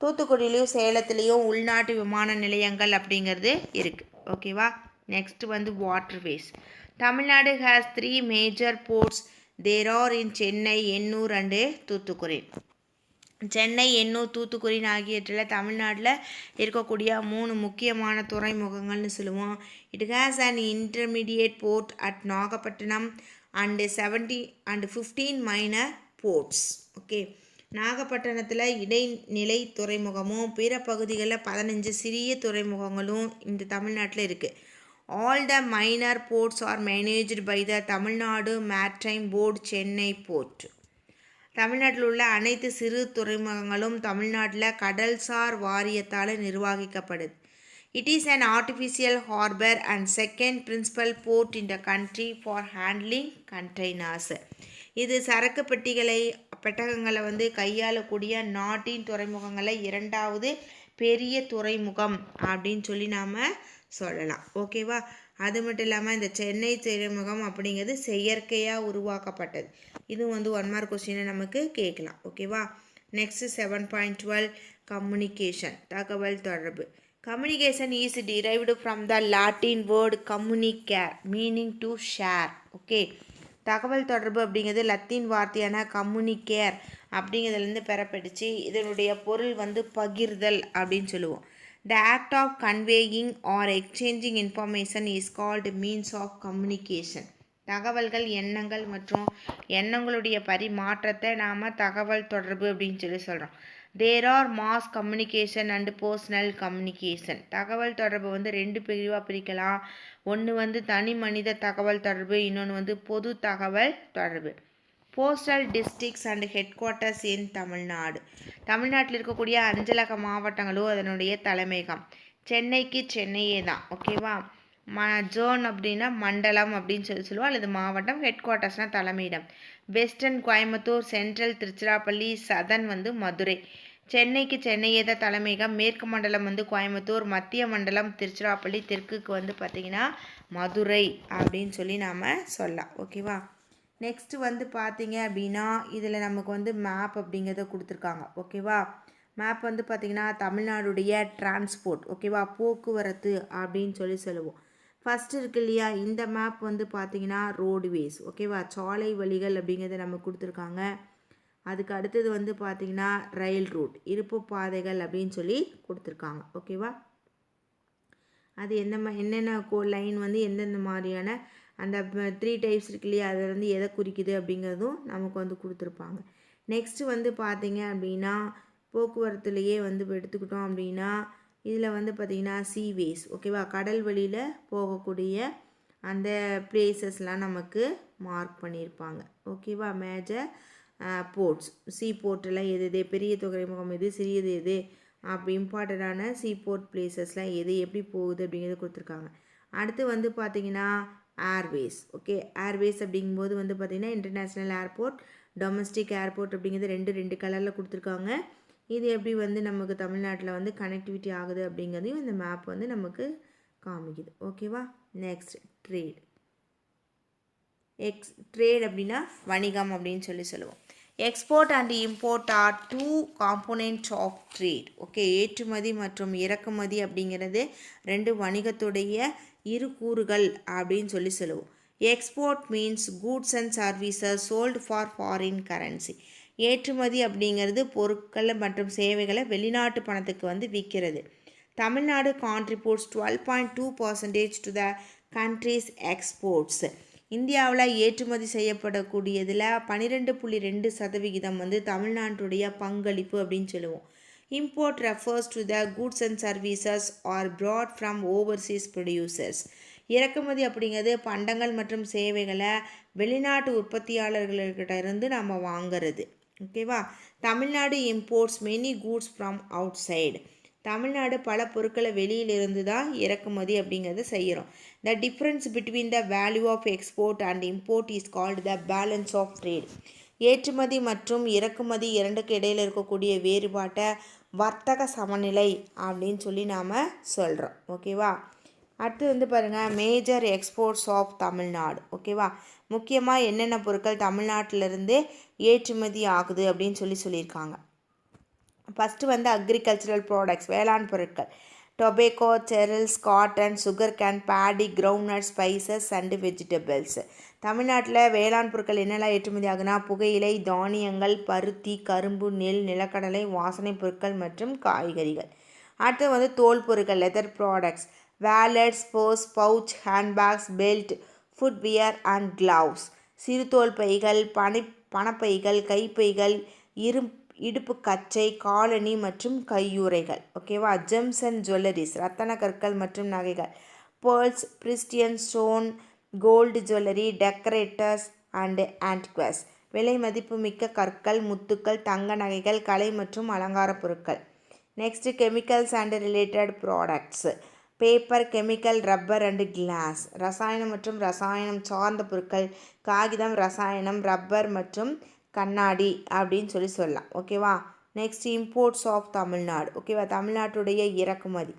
தூத்துக்குடியிலையும் சேலத்துலேயும் உள்நாட்டு விமான நிலையங்கள் அப்படிங்கிறது இருக்குது. ஓகேவா. நெக்ஸ்ட் வந்து waterways. Tamil Nadu has 3 major ports. There are in Chennai, Ennore and Thoothukudi. Chennai, Ennore, Thoothukudi ஆகியவற்றில் தமிழ்நாட்டில் இருக்கக்கூடிய 3 முக்கியமான துறைமுகங்கள்னு சொல்லுவோம். It has an intermediate port at Nagapattinam and 15 minor ports. Okay. நாகப்பட்டினத்தில் இடைநிலை துறைமுகமும் பிற பகுதிகளில் 15 சிறிய துறைமுகங்களும் இந்த தமிழ்நாட்டில் இருக்குது. All the minor ports are managed by the Tamil Nadu maritime board, Chennai port. தமிழ்நாட்டில் உள்ள அனைத்து சிறு துறைமுகங்களும் தமிழ்நாட்டில் கடல்சார் வாரியத்தால் நிர்வகிக்கப்படுது. It is an artificial harbor and second principal port in the country for handling containers. இது சரக்கு பெட்டகங்களை வந்து கையாளக்கூடிய நாட்டின் துறைமுகங்களை 2வது பெரிய துறைமுகம் அப்படின்னு சொல்லி நாம் சொல்லலாம். ஓகேவா. அது மட்டும் இல்லாமல் இந்த சென்னை துறைமுகம் அப்படிங்கிறது செயற்கையாக உருவாக்கப்பட்டது. இது வந்து 1 மார்க் கொஸ்டினை நமக்கு கேட்கலாம். ஓகேவா. நெக்ஸ்ட் 7.12 கம்யூனிகேஷன், தகவல் தொடர்பு. Communication is derived from the Latin word communicare meaning to share. Okay. தகவல் தொடர்பு அப்படிங்கிறது லத்தீன் வார்த்தையான கம்யூனிகேர் அப்படிங்கிறதுலேருந்து பெறப்பட்டுச்சு. இதனுடைய பொருள் வந்து பகிர்தல் அப்படின்னு சொல்லுவோம். The act of conveying or exchanging information is called means of communication. தகவல்கள், எண்ணங்கள் மற்றும் எண்ணங்களுடைய பரிமாற்றத்தை நாம் தகவல் தொடர்பு அப்படின்னு சொல்லி சொல்கிறோம். There are mass communication and personal communication. தகவல் தொடர்பு வந்து 2 பிரிவாக பிரிக்கலாம். ஒன்று வந்து தனி மனித தகவல் தொடர்பு, இன்னொன்று வந்து பொது தகவல் தொடர்பு. Postal districts and headquarters in Tamil Nadu. தமிழ்நாட்டில் இருக்கக்கூடிய அஞ்சலக மாவட்டங்களும் அதனுடைய தலைமையகம். சென்னைக்கு சென்னையே தான். ஓகேவா. ஜோன் அப்படின்னா மண்டலம் அப்படின்னு சொல்லுவோம், அல்லது மாவட்டம். ஹெட் குவார்ட்டர்ஸ்னால் தலைமையிடம். வெஸ்டர்ன் கோயம்புத்தூர், சென்ட்ரல் திருச்சிராப்பள்ளி, சதன் வந்து மதுரை. சென்னைக்கு சென்னையே தான் தலைமையகம். மேற்கு மண்டலம் வந்து கோயம்புத்தூர், மத்திய மண்டலம் திருச்சிராப்பள்ளி, தெற்குக்கு வந்து பார்த்திங்கன்னா மதுரை அப்படின்னு சொல்லி நாம் சொல்லலாம். ஓகேவா. நெக்ஸ்ட்டு வந்து பார்த்தீங்க அப்படின்னா இதில் நமக்கு வந்து மேப் அப்படிங்கிறத கொடுத்துருக்காங்க. ஓகேவா. மேப் வந்து பார்த்திங்கன்னா தமிழ்நாடுடைய டிரான்ஸ்போர்ட், ஓகேவா, போக்குவரத்து அப்படின்னு சொல்லி சொல்லுவோம். ஃபஸ்ட்டு இருக்கு இல்லையா, இந்த மேப் வந்து பார்த்திங்கன்னா ரோடுவேஸ், ஓகேவா, சாலை வழிகள் அப்படிங்கிறத நம்ம கொடுத்துருக்காங்க. அதுக்கு அடுத்தது வந்து பார்த்திங்கன்னா ரயில் ரூட், இருப்பு பாதைகள் அப்படின்னு சொல்லி கொடுத்துருக்காங்க. ஓகேவா. அது என்னென்ன லைன் வந்து எந்தெந்த மாதிரியான அந்த 3 டைப்ஸ் இருக்கு இல்லையா, அதில் வந்து எதை குறிக்குது அப்படிங்கிறதும் நமக்கு வந்து கொடுத்துருப்பாங்க. நெக்ஸ்ட்டு வந்து பார்த்திங்க அப்படின்னா போக்குவரத்துலேயே வந்து எடுத்துக்கிட்டோம் அப்படின்னா இதில் வந்து பார்த்திங்கன்னா சீவேஸ், ஓகேவா, கடல் வழியில் போகக்கூடிய அந்த பிளேசஸ்லாம் நமக்கு மார்க் பண்ணியிருப்பாங்க. ஓகேவா. மேஜர் போர்ட்ஸ், சீ போர்ட்டெல்லாம் எது பெரிய துறைமுகம் எது, சிறியது எது, அப்போ இம்பார்ட்டண்டான சீ போர்ட் பிளேசஸ்லாம் எது, எப்படி போகுது அப்படிங்கிறத கொடுத்துருக்காங்க. அடுத்து வந்து பார்த்திங்கன்னா ஏர்வேஸ். ஓகே. ஏர்வேஸ் அப்படிங்கும்போது வந்து பார்த்திங்கன்னா இன்டர்நேஷ்னல் ஏர்போர்ட், டொமஸ்டிக் ஏர்போர்ட் அப்படிங்கிறது ரெண்டு கலரில் கொடுத்துருக்காங்க. இது எப்படி வந்து நமக்கு தமிழ்நாட்டில் வந்து கனெக்டிவிட்டி ஆகுது அப்படிங்கிறதையும் இந்த மேப் வந்து நமக்கு காமிக்குது. ஓகேவா. Next trade. ட்ரேட் அப்படின்னா வணிகம் அப்படின்னு சொல்லுவோம். Export and import are two components of trade. Okay, ஏற்றுமதி மற்றும் இறக்குமதி அப்படிங்கிறது ரெண்டு வணிகத்துடைய இரு கூறுகள் அப்படின்னு சொல்லுவோம். Export means goods and services sold for foreign currency. ஏற்றுமதி அப்படிங்கிறது பொருட்கள் மற்றும் சேவைகளை வெளிநாட்டு பணத்துக்கு வந்து விற்கிறது. Tamil Nadu contributes 12.2% to the country's exports. இந்தியாவில் ஏற்றுமதி செய்யப்படக்கூடியதில் 12.2% வந்து தமிழ்நாட்டுடைய பங்களிப்பு அப்படின்னு சொல்லுவோம். Import refers to the goods and services are brought from overseas producers. இறக்குமதி அப்படிங்கிறது பண்டங்கள் மற்றும் சேவைகளை வெளிநாட்டு உற்பத்தியாளர்கள்கிட்ட இருந்து நம்ம வாங்கிறது. ஓகேவா. Tamil Nadu imports many goods from outside. Tamil Nadu பல பொருட்களை வெளியிலிருந்து தான் இறக்குமதி அப்படிங்கிறத செய்கிறோம். The difference between the value of export and import is called the balance of trade. ஏற்றுமதி மற்றும் இறக்குமதி இரண்டுக்கு இடையில் இருக்கக்கூடிய வேறுபாட்டை வர்த்தக சமநிலை அப்படின்னு நாம் சொல்கிறோம். ஓகேவா. அடுத்து வந்து பாருங்கள், மேஜர் எக்ஸ்போர்ட்ஸ் ஆஃப் தமிழ்நாடு. ஓகேவா. முக்கியமாக என்னென்ன பொருட்கள் தமிழ்நாட்டிலிருந்து ஏற்றுமதி ஆகுது அப்படின்னு சொல்லியிருக்காங்க. ஃபஸ்ட்டு வந்து அக்ரிகல்ச்சரல் ப்ராடக்ட்ஸ், வேளாண் பொருட்கள். Tobacco, cereals, cotton, sugar cane, Bedi, groundnut, spices and vegetables. தமிழ்நாட்டில் வேளாண் பொருட்கள் என்னெல்லாம் ஏற்றுமதி ஆகுனா புகையிலை, தானியங்கள், பருத்தி, கரும்பு, நெல், நிலக்கடலை, வாசனை பொருட்கள் மற்றும் காய்கறிகள். அடுத்து வந்து தோல் பொருட்கள், leather products, wallets, purse, pouch, handbags, belt, footwear and gloves. சிறுதோல் பைகள், பணப்பைகள், கைப்பைகள், இடுப்பு கச்சை, காலணி மற்றும் கையுறைகள். ஓகேவா. ஜெம்ஸ் அண்ட் ஜுவல்லரிஸ், ரத்தன கற்கள் மற்றும் நகைகள். Pearls, precious stone, gold jewellery, decorators and antiques. விலை மதிப்பு மிக்க கற்கள், முத்துக்கள், தங்க நகைகள், கலை மற்றும் அலங்கார பொருட்கள். Next chemicals and related products. Paper, chemical, rubber and glass. ரசாயனம் மற்றும் ரசாயனம் சார்ந்த பொருட்கள், காகிதம், ரசாயனம், ரப்பர் மற்றும் கண்ணாடி அப்படின்னு சொல்லலாம். ஓகேவா. Next imports of Tamil Nadu. ஓகேவா. தமிழ்நாட்டுடைய இறக்குமதி.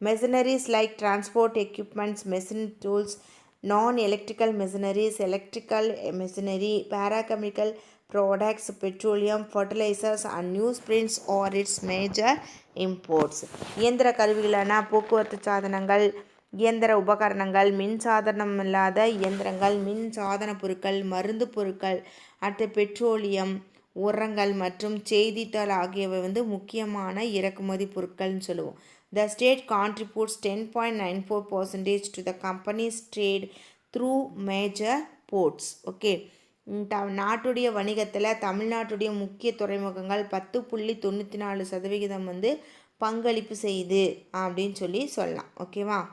Machineries like transport equipments, machine tools, non electrical machineries, electrical machinery, petrochemical products, petroleum, fertilisers and news prints are its major imports. இயந்திர கருவிகளான போக்குவரத்து சாதனங்கள், இயந்திர உபகரணங்கள், மின் சாதனம் இல்லாத இயந்திரங்கள், மின் சாதன பொருட்கள், மருந்து பொருட்கள், அடுத்து பெட்ரோலியம், உரங்கள் மற்றும் செய்தித்தாள் ஆகியவை வந்து முக்கியமான இறக்குமதி பொருட்கள்னு சொல்லுவோம். The state contributes 10.94% to the companies trade through major ports. Okay. நாட்டுடைய வணிகத்தில் தமிழ்நாட்டுடைய முக்கிய துறைமுகங்கள் 10.94% வந்து பங்களிப்பு செய்யுது அப்படின்னு சொல்லலாம். ஓகேவா.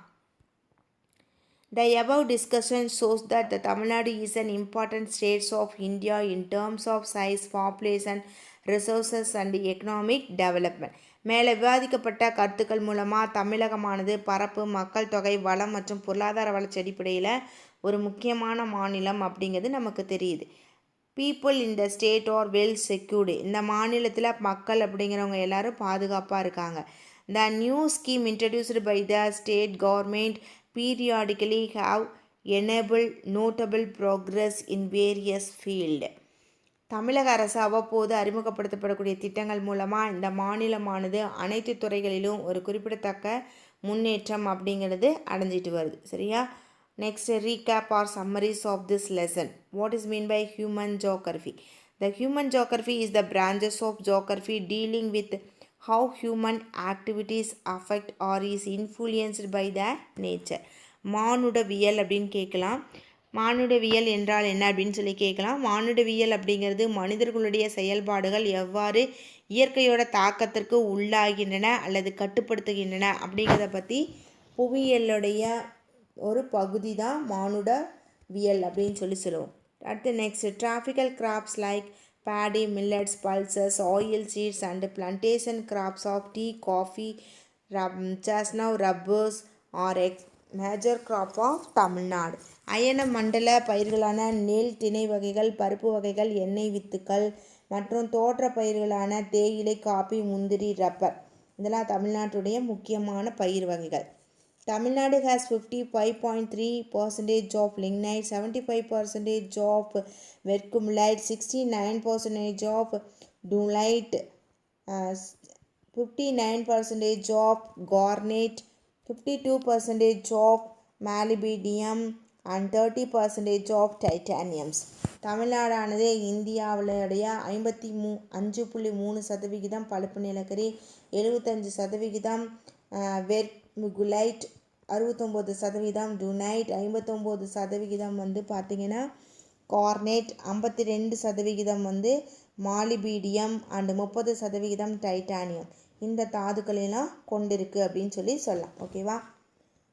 The above discussion shows that the Tamil Nadu is an important state of India in terms of size, population, resources and economic development. மேலே விவாதிக்கப்பட்ட கருத்துக்கள் மூலமாக தமிழகமானது பரப்பு, மக்கள் தொகை, வளம் மற்றும் பொருளாதார வளர்ச்சி அடிப்படையில் ஒரு முக்கியமான மாநிலம் அப்படிங்கிறது நமக்கு தெரியுது. People in the state are well secured. இந்த மாநிலத்தில் மக்கள் அப்படிங்கிறவங்க எல்லாரும் பாதுகாப்பாக இருக்காங்க. The new scheme introduced by the state government periodically have enabled notable progress in various field. தமிழக அரசு அவ்வப்போது அறிமுகப்படுத்தப்படக்கூடிய திட்டங்கள் மூலமாக இந்த மாநிலமானது அனைத்து துறைகளிலும் ஒரு குறிப்பிடத்தக்க முன்னேற்றம் அப்படிங்கிறது அடைஞ்சிட்டு வருது. சரியா. Next recap or summaries of this lesson. What is mean by human geography? The human geography is the branches of geography dealing with how human activities affect or is influenced by their nature. மானுடவியல் அப்படின்னு கேட்கலாம். மானுடவியல் என்றால் என்ன அப்படின்னு கேட்கலாம். மானுடவியல் அப்படிங்கிறது மனிதர்களுடைய செயல்பாடுகள் எவ்வாறு இயற்கையோட தாக்கத்திற்கு உள்ளாகின்றன அல்லது கட்டுப்படுத்துகின்றன அப்படிங்கிறத பற்றி புவியியலுடைய ஒரு பகுதி தான் மானுடவியல் அப்படின்னு சொல்லுவோம். அடுத்து next tropical crops like paddy, millets, pulses, oil seeds and plantation crops of tea, coffee, chestnut, rubbers are major crop of Tamil Nadu. அயன மண்டல பயிர்களான நெல், திணை வகைகள், பருப்பு வகைகள், எண்ணெய் வித்துக்கள் மற்றும் தோற்ற பயிர்களான தேயிலை, காபி, முந்திரி, ரப்பர் இதெல்லாம் தமிழ்நாட்டுடைய முக்கியமான பயிர் வகைகள். Tamil Nadu has 55.3% of lignite, 75% of vercumulite, 69% of dullite, 59% of garnet, 52% of molybdenum and 30% of titaniums. தமிழ்நாடானது இந்தியாவுடைய 5.3% பழுப்பு நிலக்கரி, 75% வெர்மிகுலைட், 69% டுனைட், 59% பார்த்திங்கன்னா கார்னேட், 52% மாலிபீடியம் அண்ட் 30% டைட்டானியம் இந்த தாதுக்களெல்லாம் கொண்டிருக்கு அப்படின்னு சொல்லலாம். ஓகேவா?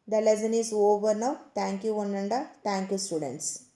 The lesson is over now. Thank you one and all. Thank you students.